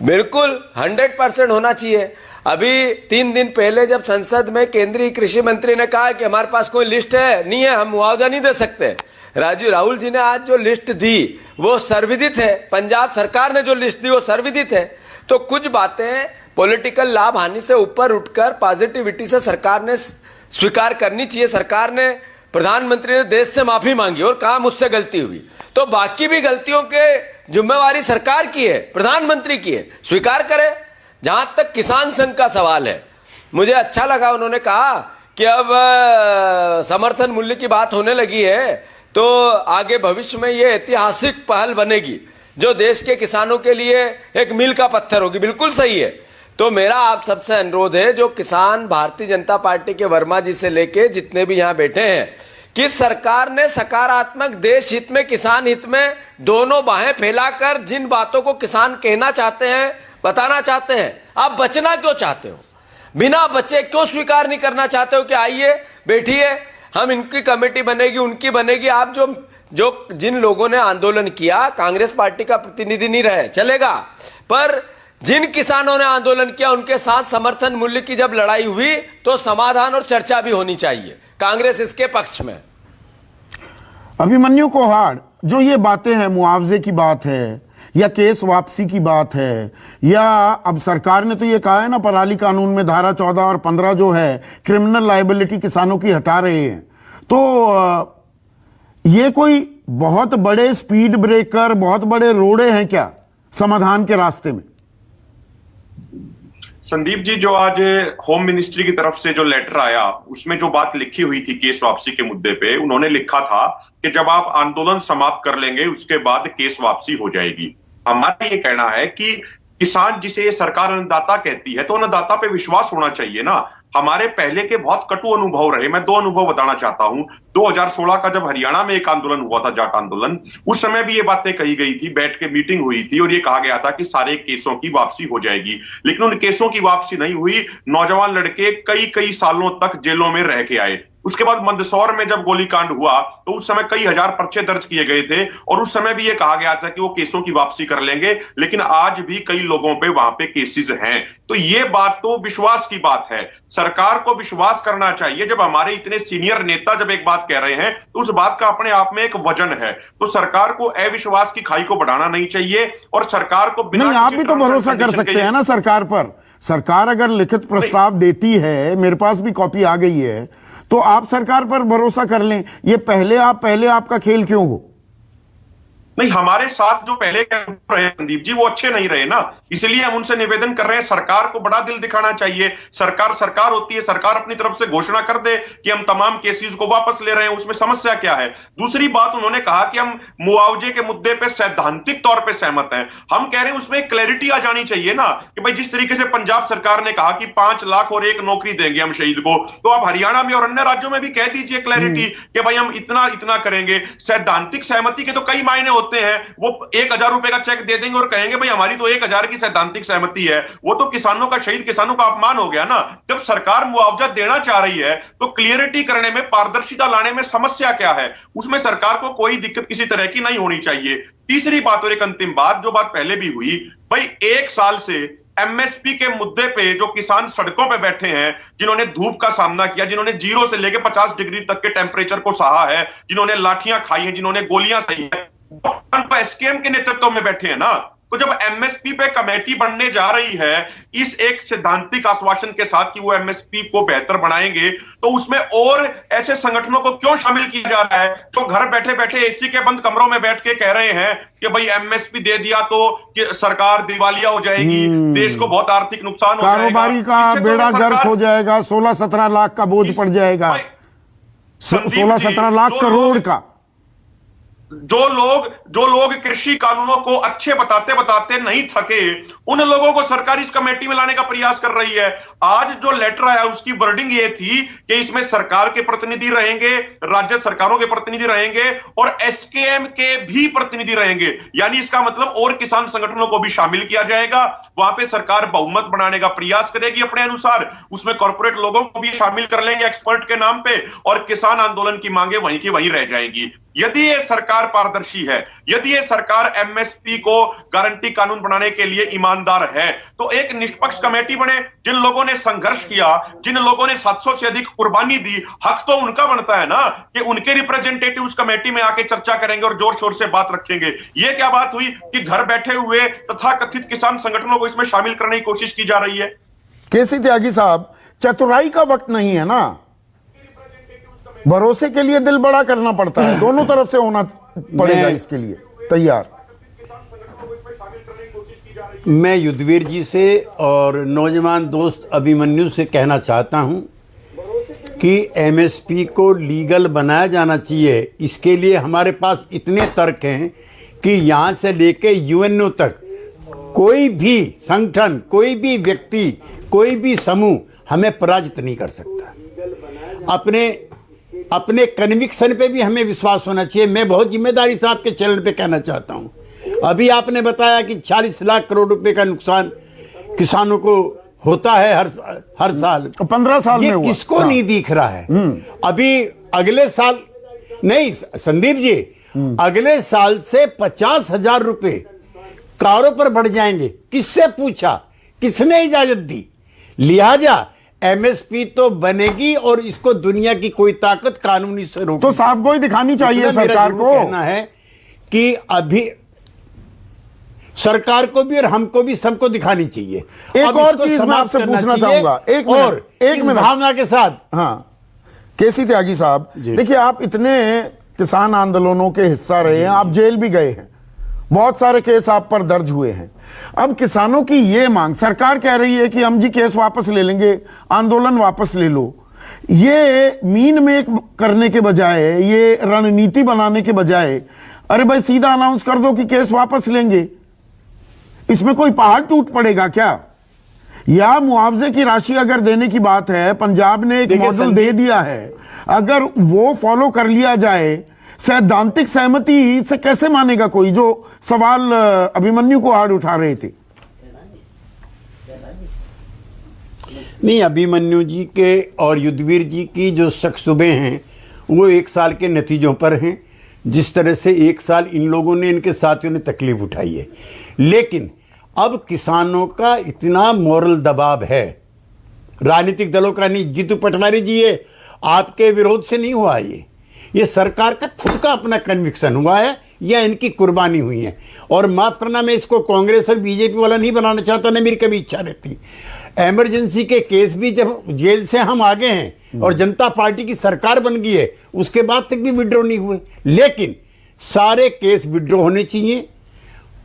बिल्कुल 100% होना चाहिए। अभी 3 दिन पहले जब संसद में केंद्रीय कृषि मंत्री ने कहा कि हमारे पास कोई लिस्ट है नहीं है, हम मुआवजा नहीं दे सकते, राहुल जी ने आज जो लिस्ट दी वो सर्वविदित है। पंजाब सरकार ने जो लिस्ट दी वो सर्वविदित है। तो कुछ बातें पॉलिटिकल लाभ हानि से ऊपर उठकर पॉजिटिविटी से सरकार ने स्वीकार करनी चाहिए। सरकार ने, प्रधानमंत्री ने देश से माफी मांगी और कहा मुझसे गलती हुई, तो बाकी भी गलतियों के जिम्मेवारी सरकार की है, प्रधानमंत्री की है, स्वीकार करे। जहां तक किसान संघ का सवाल है, मुझे अच्छा लगा उन्होंने कहा कि अब समर्थन मूल्य की बात होने लगी है तो आगे भविष्य में ये ऐतिहासिक पहल बनेगी जो देश के किसानों के लिए एक मील का पत्थर होगी। बिल्कुल सही है। तो मेरा आप सबसे अनुरोध है, जो किसान भारतीय जनता पार्टी के वर्मा जी से लेके जितने भी यहां बैठे हैं, कि सरकार ने सकारात्मक देश हित में, किसान हित में दोनों बाहें फैलाकर जिन बातों को किसान कहना चाहते हैं, बताना चाहते हैं, आप बचना क्यों चाहते हो? बिना बचे क्यों स्वीकार नहीं करना चाहते हो कि आइए बैठिए, हम इनकी कमेटी बनेगी, उनकी बनेगी? आप जो जिन लोगों ने आंदोलन किया, कांग्रेस पार्टी का प्रतिनिधि नहीं रहे, चलेगा, पर जिन किसानों ने आंदोलन किया उनके साथ समर्थन मूल्य की जब लड़ाई हुई तो समाधान और चर्चा भी होनी चाहिए। कांग्रेस इसके पक्ष में। अभिमन्यु कोहाड़, जो ये बातें हैं, मुआवजे की बात है या केस वापसी की बात है, या अब सरकार ने तो ये कहा है ना, पराली कानून में धारा 14 और 15 जो है क्रिमिनल लायबिलिटी किसानों की हटा रहे हैं, तो ये कोई बहुत बड़े स्पीड ब्रेकर, बहुत बड़े रोड़े हैं क्या समाधान के रास्ते में? संदीप जी, जो आज होम मिनिस्ट्री की तरफ से जो लेटर आया उसमें जो बात लिखी हुई थी केस वापसी के मुद्दे पे, उन्होंने लिखा था कि जब आप आंदोलन समाप्त कर लेंगे उसके बाद केस वापसी हो जाएगी। हमारा ये कहना है कि किसान जिसे ये सरकार अन्नदाता कहती है, तो अन्नदाता पे विश्वास होना चाहिए ना। हमारे पहले के बहुत कटु अनुभव रहे। मैं 2 अनुभव बताना चाहता हूं। 2016 का जब हरियाणा में एक आंदोलन हुआ था, जाट आंदोलन, उस समय भी ये बातें कही गई थी, बैठ के मीटिंग हुई थी और ये कहा गया था कि सारे केसों की वापसी हो जाएगी, लेकिन उन केसों की वापसी नहीं हुई। नौजवान लड़के कई सालों तक जेलों में रह के आए। उसके बाद मंदसौर में जब गोलीकांड हुआ तो उस समय कई हजार पर्चे दर्ज किए गए थे और उस समय भी ये कहा गया था कि वो केसों की वापसी कर लेंगे, लेकिन आज भी कई लोगों पे वहां पे केसेस हैं। तो ये बात तो विश्वास की बात है। सरकार को विश्वास करना चाहिए। जब हमारे इतने सीनियर नेता जब एक बात कह रहे हैं तो उस बात का अपने आप में एक वजन है। तो सरकार को अविश्वास की खाई को बढ़ाना नहीं चाहिए और सरकार को बिना, नहीं, आप भी तो भरोसा कर सकते हैं ना सरकार पर। सरकार अगर लिखित प्रस्ताव देती है, मेरे पास भी कॉपी आ गई है, तो आप सरकार पर भरोसा कर लें। ये पहले आपका खेल क्यों हो? नहीं, हमारे साथ जो पहले रहे संदीप जी, वो अच्छे नहीं रहे ना, इसलिए हम उनसे निवेदन कर रहे हैं सरकार को बड़ा दिल दिखाना चाहिए। सरकार होती है, सरकार अपनी तरफ से घोषणा कर दे कि हम तमाम केसेस को वापस ले रहे हैं, उसमें समस्या क्या है? दूसरी बात, उन्होंने कहा कि हम मुआवजे के मुद्दे पे सैद्धांतिक तौर पे सहमत हैं। हम कह रहे हैं उसमें क्लैरिटी आ जानी चाहिए ना, कि भाई जिस तरीके से पंजाब सरकार ने कहा कि 5 लाख और 1 नौकरी देंगे हम शहीद को, तो आप हरियाणा में और अन्य राज्यों में भी कह दीजिए क्लैरिटी कि भाई हम इतना करेंगे। सैद्धांतिक सहमति के तो कई मायने होते हैं। वो 1000 रुपए का चेक दे देंगे और कहेंगे भाई हमारी तो 1000 की सैद्धांतिक सहमति है, वो तो किसानों का, शहीद किसानों का अपमान हो गया ना। जब सरकार मुआवजा देना चाह रही है तो क्लियरिटी करने में, पारदर्शिता लाने में समस्या क्या है? उसमें सरकार को कोई दिक्कत किसी तरह की नहीं होनी चाहिए। तीसरी बात और एक अंतिम बात, जो बात पहले भी हुई, भाई 1 साल से एमएसपी के मुद्दे पे जो किसान सड़कों पे बैठे हैं, जिन्होंने धूप का सामना किया, जिन्होंने 0 से लेकर 50 डिग्री तक के टेम्परेचर को सहा है, जिन्होंने लाठियां खाई हैं, जिन्होंने गोलियां सही है, तो एसकेएम के नेतृत्व में बैठे हैं ना। तो जब एमएसपी पे कमेटी बनने जा रही है इस एक सैद्धांतिक आश्वासन के साथ कि वो एमएसपी को बेहतर बनाएंगे, तो उसमें और ऐसे संगठनों को क्यों शामिल किया जा रहा है जो घर बैठे बैठे एसी के बंद कमरों में बैठ के कह रहे हैं कि भाई एमएसपी दे दिया तो कि सरकार दिवालिया हो जाएगी, देश को बहुत आर्थिक नुकसान हो जाएगा, कारोबारी का बेड़ा गर्क हो जाएगा, 16-17 लाख का बोझ पड़ जाएगा, 16-17 लाख करोड़ का। जो लोग कृषि कानूनों को अच्छे बताते बताते नहीं थके, उन लोगों को सरकार इस कमेटी में लाने का प्रयास कर रही है। आज जो लेटर आया उसकी वर्डिंग ये थी कि इसमें सरकार के प्रतिनिधि रहेंगे, राज्य सरकारों के प्रतिनिधि रहेंगे और एसकेएम के भी प्रतिनिधि रहेंगे। यानी इसका मतलब और किसान संगठनों को भी शामिल किया जाएगा। वहां पे सरकार बहुमत बनाने का प्रयास करेगी अपने अनुसार, उसमें कॉर्पोरेट लोगों को भी शामिल कर लेंगे एक्सपर्ट के नाम पे, और किसान आंदोलन की मांगे वहीं की वहीं रह जाएंगी। यदि ये सरकार पारदर्शी है, यदि ये सरकार एमएसपी को गारंटी कानून बनाने के लिए ईमानदार है, तो एक निष्पक्ष कमेटी बने। जिन लोगों ने संघर्ष किया, जिन लोगों ने 700 से अधिक कुर्बानी दी, हक तो उनका बनता है ना कि उनके रिप्रेजेंटेटिव उस कमेटी में आके चर्चा करेंगे और जोर शोर से बात रखेंगे। ये क्या बात हुई कि घर बैठे हुए तथाकथित किसान संगठनों को इसमें शामिल करने की कोशिश की जा रही है। केसी त्यागी साहब, चतुराई का वक्त नहीं है ना, भरोसे के लिए दिल बड़ा करना पड़ता है, दोनों तरफ से होना पड़ेगा इसके लिए तैयार। मैं युद्धवीर जी से और नौजवान दोस्त अभिमन्यु से कहना चाहता हूं कि एमएसपी को लीगल बनाया जाना चाहिए। इसके लिए हमारे पास इतने तर्क हैं कि यहां से लेके यूएनओ तक कोई भी संगठन, कोई भी व्यक्ति, कोई भी समूह हमें पराजित नहीं कर सकता। अपने कन्विक्शन पे भी हमें विश्वास होना चाहिए। मैं बहुत जिम्मेदारी से आपके चैनल पे कहना चाहता हूं, अभी आपने बताया कि 40 लाख करोड़ रुपए का नुकसान किसानों को होता है हर साल, 15 साल में हुआ। किसको नहीं दिख रहा है? अभी अगले साल नहीं संदीप जी, अगले साल से 50,000 रुपए कारों पर बढ़ जाएंगे। किससे पूछा, किसने इजाजत दी? लिहाजा एमएसपी तो बनेगी और इसको दुनिया की कोई ताकत कानूनी से रोक, तो साफ गोई दिखानी चाहिए सरकार को। कहना है कि अभी सरकार को भी और हमको भी सबको दिखानी चाहिए। एक और चीज मैं आपसे पूछना चाहूंगा, एक मिनट भावना के साथ। हाँ, केसी त्यागी साहब, देखिए आप इतने किसान आंदोलनों के हिस्सा रहे हैं, आप जेल भी गए हैं, बहुत सारे केस आप पर दर्ज हुए हैं। अब किसानों की ये मांग, सरकार कह रही है कि हम जी केस वापस ले लेंगे, आंदोलन वापस ले लो। ये मीन में करने के बजाय, ये रणनीति बनाने के बजाय, अरे भाई सीधा अनाउंस कर दो कि केस वापस लेंगे। इसमें कोई पहाड़ टूट पड़ेगा क्या? या मुआवजे की राशि अगर देने की बात है, पंजाब ने एक मॉडल दे दिया है, अगर वो फॉलो कर लिया जाए, सैद्धांतिक सहमति से कैसे मानेगा कोई? जो सवाल अभिमन्यु को हाथ उठा रहे थे। नहीं, अभिमन्यु जी के और युद्धवीर जी की जो शक-शुबे हैं वो 1 साल के नतीजों पर हैं। जिस तरह से 1 साल इन लोगों ने, इनके साथियों ने तकलीफ उठाई है, लेकिन अब किसानों का इतना मोरल दबाव है, राजनीतिक दलों का नहीं। जीतू पटवारी जी, ये आपके विरोध से नहीं हुआ, ये सरकार का खुद का अपना कन्विक्शन हुआ है या इनकी कुर्बानी हुई है। और माफ करना, मैं इसको कांग्रेस और बीजेपी वाला नहीं बनाना चाहता, ना मेरी कभी इच्छा रहती। इमरजेंसी के केस भी जब जेल से हम आ गए हैं और जनता पार्टी की सरकार बन गई है, उसके बाद तक भी विड्रॉ नहीं हुए। लेकिन सारे केस विड्रॉ होने चाहिए,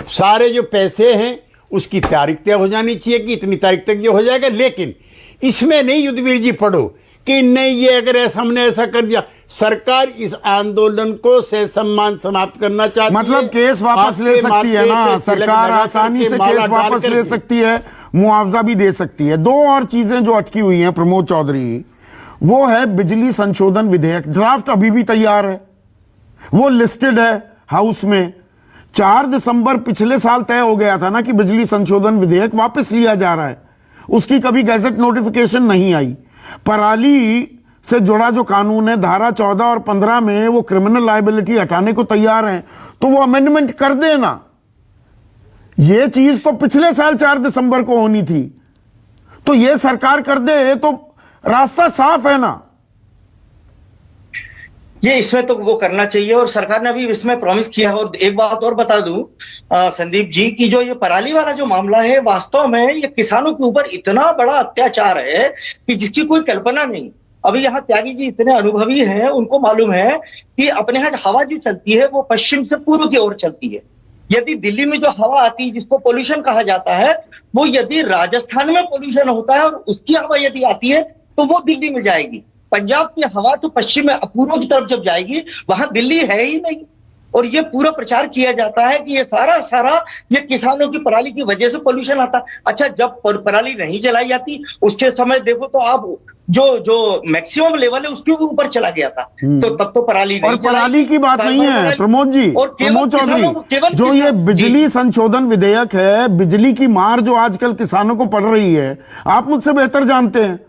सारे जो पैसे हैं उसकी तारीख तय हो जानी चाहिए कि इतनी तारीख तक ये हो जाएगा। लेकिन इसमें नहीं युद्धवीर जी पढ़ो कि नहीं, ये अगर ऐसा हमने ऐसा कर दिया। सरकार इस आंदोलन को से सम्मान समाप्त करना चाहती है। मतलब केस वापस ले सकती है ना सरकार, आसानी से केस वापस ले सकती है, मुआवजा भी दे सकती है। 2 और चीजें जो अटकी हुई हैं प्रमोद चौधरी, वो है बिजली संशोधन विधेयक। ड्राफ्ट अभी भी तैयार है, वो लिस्टेड है हाउस में। 4 दिसंबर पिछले साल तय हो गया था ना कि बिजली संशोधन विधेयक वापस लिया जा रहा है, उसकी कभी गैजेट नोटिफिकेशन नहीं आई। पराली से जुड़ा जो कानून है, धारा 14 और 15 में वो क्रिमिनल लायबिलिटी हटाने को तैयार हैं, तो वो अमेंडमेंट कर देना। ये चीज तो पिछले साल 4 दिसंबर को होनी थी, तो ये सरकार कर दे तो रास्ता साफ है ना। ये इसमें तो वो करना चाहिए और सरकार ने अभी इसमें प्रॉमिस किया। और एक बात और बता दूं संदीप जी, कि जो ये पराली वाला जो मामला है, वास्तव में ये किसानों के ऊपर इतना बड़ा अत्याचार है कि जिसकी कोई कल्पना नहीं। अभी यहाँ त्यागी जी इतने अनुभवी हैं, उनको मालूम है कि अपने यहाँ हवा जो चलती है वो पश्चिम से पूर्व की ओर चलती है। यदि दिल्ली में जो हवा आती है, जिसको पोल्यूशन कहा जाता है, वो यदि राजस्थान में पोल्यूशन होता है और उसकी हवा यदि आती है तो वो दिल्ली में जाएगी। पंजाब की हवा तो पश्चिम में पूर्व की तरफ जब जाएगी, वहां दिल्ली है ही नहीं। और ये पूरा प्रचार किया जाता है कि ये सारा ये किसानों की पराली की वजह से पोल्यूशन आता। अच्छा, जब पराली नहीं जलाई जाती उसके समय देखो तो आप जो मैक्सिमम लेवल है उसके भी ऊपर चला गया था, तो तब तो पराली नहीं। और पराली की बात नहीं है प्रमोद जी, प्रमोद चौधरी, जो ये बिजली संशोधन विधेयक है, बिजली की मार जो आजकल किसानों को पड़ रही है, आप मुझसे बेहतर जानते हैं।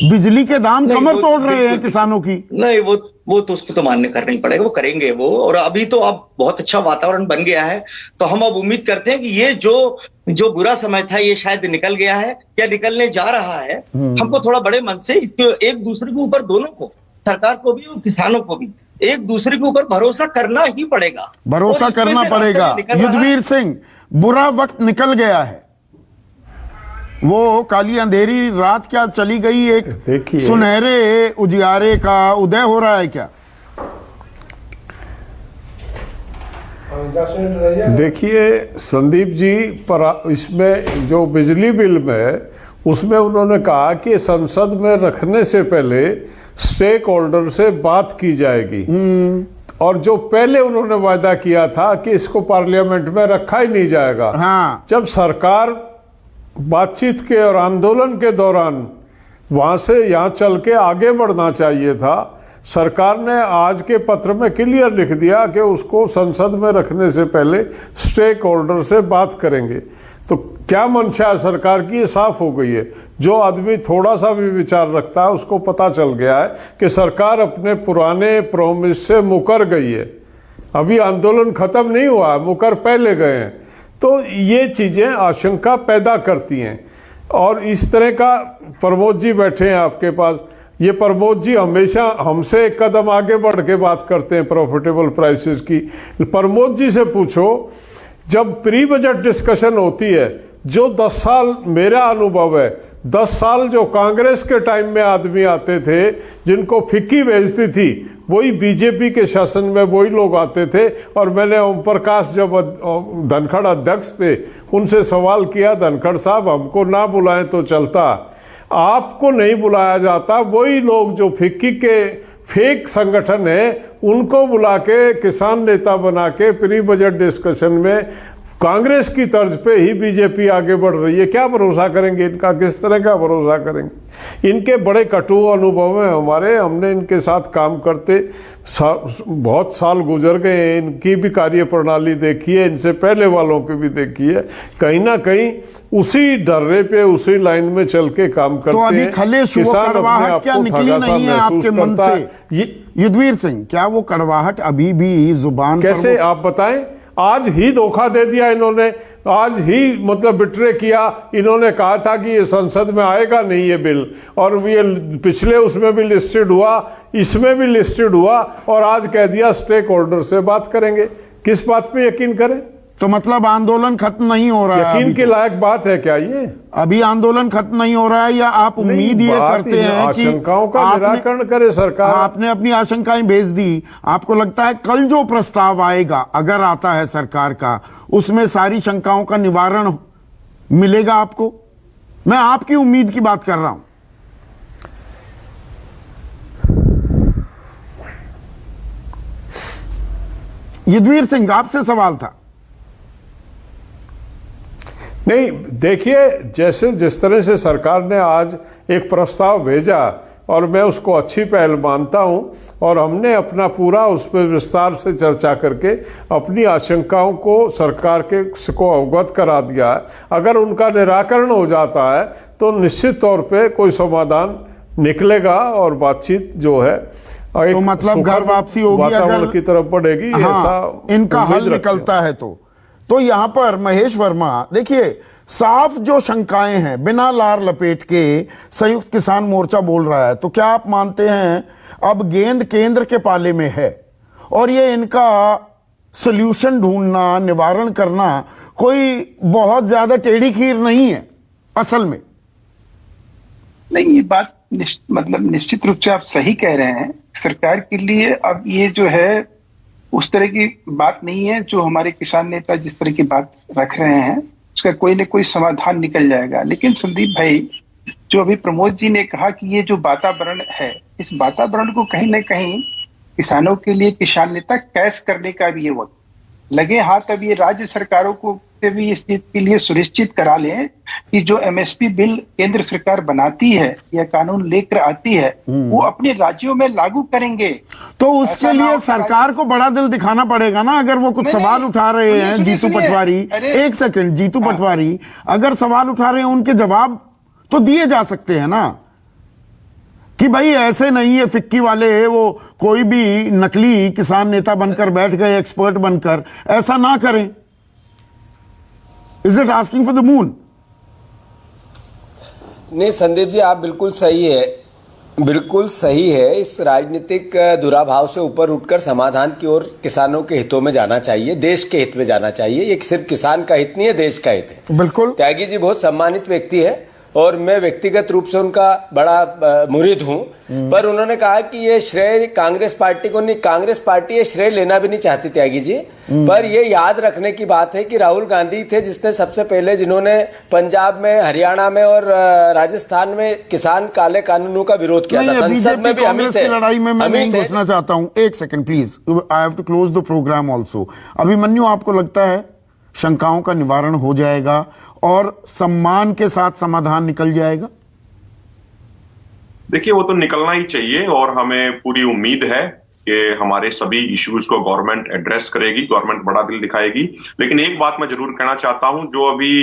बिजली के दाम कमर तोड़ रहे हैं किसानों की। नहीं, वो तो उसको तो मान्य करना ही पड़ेगा, वो करेंगे वो। और अभी तो अब बहुत अच्छा वातावरण बन गया है, तो हम अब उम्मीद करते हैं कि ये जो बुरा समय था ये शायद निकल गया है या निकलने जा रहा है। हमको थोड़ा बड़े मन से एक दूसरे के ऊपर, दोनों को, सरकार को भी और किसानों को भी, एक दूसरे के ऊपर भरोसा करना ही पड़ेगा, भरोसा करना पड़ेगा। युद्धवीर सिंह, बुरा वक्त निकल गया है, वो काली अंधेरी रात क्या चली गई, एक सुनहरे उजियारे का उदय हो रहा है क्या? देखिए संदीप जी, पर इसमें जो बिजली बिल में, उसमें उन्होंने कहा कि संसद में रखने से पहले स्टेक होल्डर से बात की जाएगी, और जो पहले उन्होंने वायदा किया था कि इसको पार्लियामेंट में रखा ही नहीं जाएगा। हाँ। जब सरकार बातचीत के और आंदोलन के दौरान वहां से यहां चल के आगे बढ़ना चाहिए था, सरकार ने आज के पत्र में क्लियर लिख दिया कि उसको संसद में रखने से पहले स्टेक होल्डर से बात करेंगे। तो क्या मंशा है सरकार की, ये साफ हो गई है। जो आदमी थोड़ा सा भी विचार रखता है उसको पता चल गया है कि सरकार अपने पुराने प्रॉमिस से मुकर गई है। अभी आंदोलन खत्म नहीं हुआ, मुकर पहले गए हैं। तो ये चीजें आशंका पैदा करती हैं। और इस तरह का, प्रमोद जी बैठे हैं आपके पास, ये प्रमोद जी हमेशा हमसे एक कदम आगे बढ़ के बात करते हैं प्रॉफिटेबल प्राइसेस की। प्रमोद जी से पूछो, जब प्री बजट डिस्कशन होती है, जो 10 साल मेरा अनुभव है, 10 साल जो कांग्रेस के टाइम में आदमी आते थे जिनको फिक्की भेजती थी, वही बीजेपी के शासन में वही लोग आते थे। और मैंने ओम प्रकाश जब धनखड़ अध्यक्ष थे उनसे सवाल किया, धनखड़ साहब हमको ना बुलाएं तो चलता, आपको नहीं बुलाया जाता, वही लोग जो फिक्की के फेक संगठन है उनको बुला के किसान नेता बना के प्री बजट डिस्कशन में कांग्रेस की तर्ज पे ही बीजेपी आगे बढ़ रही है। क्या भरोसा करेंगे इनका, किस तरह का भरोसा करेंगे? इनके बड़े कटु अनुभव हैं हमारे, हमने इनके साथ काम करते बहुत साल गुजर गए हैं। इनकी भी कार्य प्रणाली देखी है, इनसे पहले वालों की भी देखी है। कहीं ना कहीं उसी डर्रे पे, उसी लाइन में चल के काम करते हैं। तो अभी खलेश वो कड़वाहट क्या निकली नहीं है आपके मन से? युद्धवीर सिंह, क्या वो कड़वाहट अभी भी जुबान कैसे पर आप बताएं? आज ही धोखा दे दिया इन्होंने, आज ही मतलब बिट्रे किया। इन्होंने कहा था कि ये संसद में आएगा नहीं ये बिल, और ये पिछले उसमें भी लिस्टेड हुआ, इसमें भी लिस्टेड हुआ, और आज कह दिया स्टेक होल्डर से बात करेंगे। किस बात पे यकीन करें? तो मतलब आंदोलन खत्म नहीं हो रहा है? यकीन के लायक बात है क्या ये? अभी आंदोलन खत्म नहीं हो रहा है, या आप उम्मीद ये करते हैं कि आशंकाओं का निराकरण करे सरकार? आपने अपनी आशंकाएं भेज दी। आपको लगता है कल जो प्रस्ताव आएगा, अगर आता है सरकार का, उसमें सारी शंकाओं का निवारण मिलेगा आपको? मैं आपकी उम्मीद की बात कर रहा हूं। युद्धवीर सिंह, आपसे सवाल था। नहीं, देखिए, जैसे जिस तरह से सरकार ने आज एक प्रस्ताव भेजा, और मैं उसको अच्छी पहल मानता हूं, और हमने अपना पूरा उस पर विस्तार से चर्चा करके अपनी आशंकाओं को सरकार को अवगत करा दिया है। अगर उनका निराकरण हो जाता है तो निश्चित तौर पे कोई समाधान निकलेगा, और बातचीत जो है तो मतलब घर वापसी होगी अगर की तरफ बढ़ेगी। हाँ, ऐसा इनका हल निकलता है तो यहां पर महेश वर्मा, देखिए, साफ जो शंकाएं हैं, बिना लार लपेट के संयुक्त किसान मोर्चा बोल रहा है। तो क्या आप मानते हैं अब गेंद केंद्र के पाले में है, और ये इनका सॉल्यूशन ढूंढना, निवारण करना कोई बहुत ज्यादा टेढ़ी खीर नहीं है असल में? नहीं, ये बात निश्चित रूप से आप सही कह रहे हैं। सरकार के लिए अब ये जो है उस तरह की बात नहीं है जो हमारे किसान नेता जिस तरह की बात रख रहे हैं, उसका कोई न कोई समाधान निकल जाएगा। लेकिन संदीप भाई, जो अभी प्रमोद जी ने कहा कि ये जो वातावरण है, इस वातावरण को कहीं ना कहीं किसानों के लिए किसान नेता कैश करने का भी ये वक्त लगे हाथ। अब ये राज्य सरकारों को से भी इस चीज के लिए सुनिश्चित करा लें कि जो एमएसपी बिल केंद्र सरकार बनाती है या कानून लेकर आती है वो अपने राज्यों में लागू करेंगे। तो उसके लिए सरकार को बड़ा दिल दिखाना पड़ेगा ना। अगर वो कुछ सवाल उठा रहे हैं जीतू पटवारी, एक सेकंड, जीतू पटवारी अगर सवाल उठा रहे हैं उनके जवाब तो दिए जा सकते हैं ना, कि भाई ऐसे नहीं है फिक्की वाले वो कोई भी नकली किसान नेता बनकर बैठ गए, एक्सपर्ट बनकर, ऐसा ना करें। Is it asking for the moon? नहीं संदीप जी, आप बिल्कुल सही है, बिल्कुल सही है। इस राजनीतिक दुराभाव से ऊपर उठकर समाधान की ओर किसानों के हितों में जाना चाहिए, देश के हित में जाना चाहिए। ये सिर्फ किसान का हित नहीं है, देश का हित है। बिल्कुल। त्यागी जी बहुत सम्मानित व्यक्ति है और मैं व्यक्तिगत रूप से उनका बड़ा मुरीद हूं, पर उन्होंने कहा कि ये श्रेय कांग्रेस पार्टी को नहीं, कांग्रेस पार्टी ये श्रेय लेना भी नहीं चाहती त्यागी जी। पर ये याद रखने की बात है कि राहुल गांधी थे जिसने सबसे पहले, जिन्होंने पंजाब में, हरियाणा में और राजस्थान में किसान काले कानूनों का विरोध किया था। संसद में भी कांग्रेस की लड़ाई में मैं नहीं घुसना चाहता हूं। एक second please, I have to close the program also. Abhimanyu, आपको लगता है शंकाओं का निवारण हो जाएगा और सम्मान के साथ समाधान निकल जाएगा? देखिए, वो तो निकलना ही चाहिए और हमें पूरी उम्मीद है कि हमारे सभी इश्यूज को गवर्नमेंट एड्रेस करेगी, गवर्नमेंट बड़ा दिल दिखाएगी। लेकिन एक बात मैं जरूर कहना चाहता हूं, जो अभी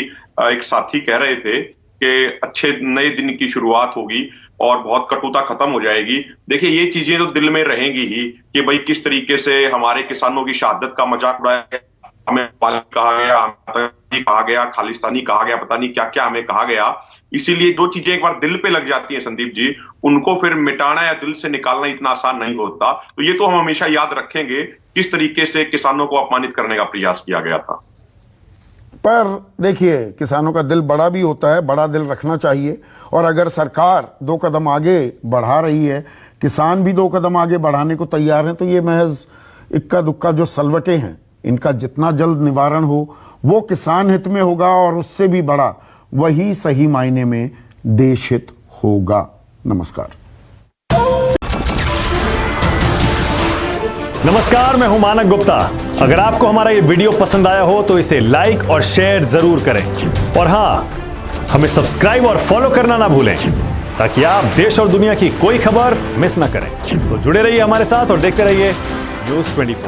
एक साथी कह रहे थे कि अच्छे नए दिन की शुरुआत होगी और बहुत कटुता खत्म हो जाएगी। देखिए, ये चीजें तो दिल में रहेंगी ही कि भाई किस तरीके से हमारे किसानों की शहादत का मजाक उड़ाया गया, हमें कहा गया, कहा गया, खालिस्तानी कहा गया, पता नहीं क्या क्या हमें कहा गया। इसीलिए जो चीजें एक बार दिल पे लग जाती हैं संदीप जी, उनको फिर मिटाना या दिल से निकालना इतना आसान नहीं होता। तो ये तो हम हमेशा याद रखेंगे किस तरीके से किसानों को अपमानित करने का प्रयास किया गया था। पर देखिए, किसानों का दिल बड़ा भी होता है, बड़ा दिल रखना चाहिए। और अगर सरकार 2 कदम आगे बढ़ा रही है, किसान भी 2 कदम आगे बढ़ाने को तैयार हैं, तो ये महज इक्का दुक्का जो सलवटें हैं, इनका जितना जल्द निवारण हो वो किसान हित में होगा और उससे भी बड़ा वही सही मायने में देश हित होगा। नमस्कार। नमस्कार, मैं हूं मानक गुप्ता। अगर आपको हमारा ये वीडियो पसंद आया हो तो इसे लाइक और शेयर जरूर करें और हां, हमें सब्सक्राइब और फॉलो करना ना भूलें ताकि आप देश और दुनिया की कोई खबर मिस ना करें। तो जुड़े रहिए हमारे साथ और देखते रहिए News 24।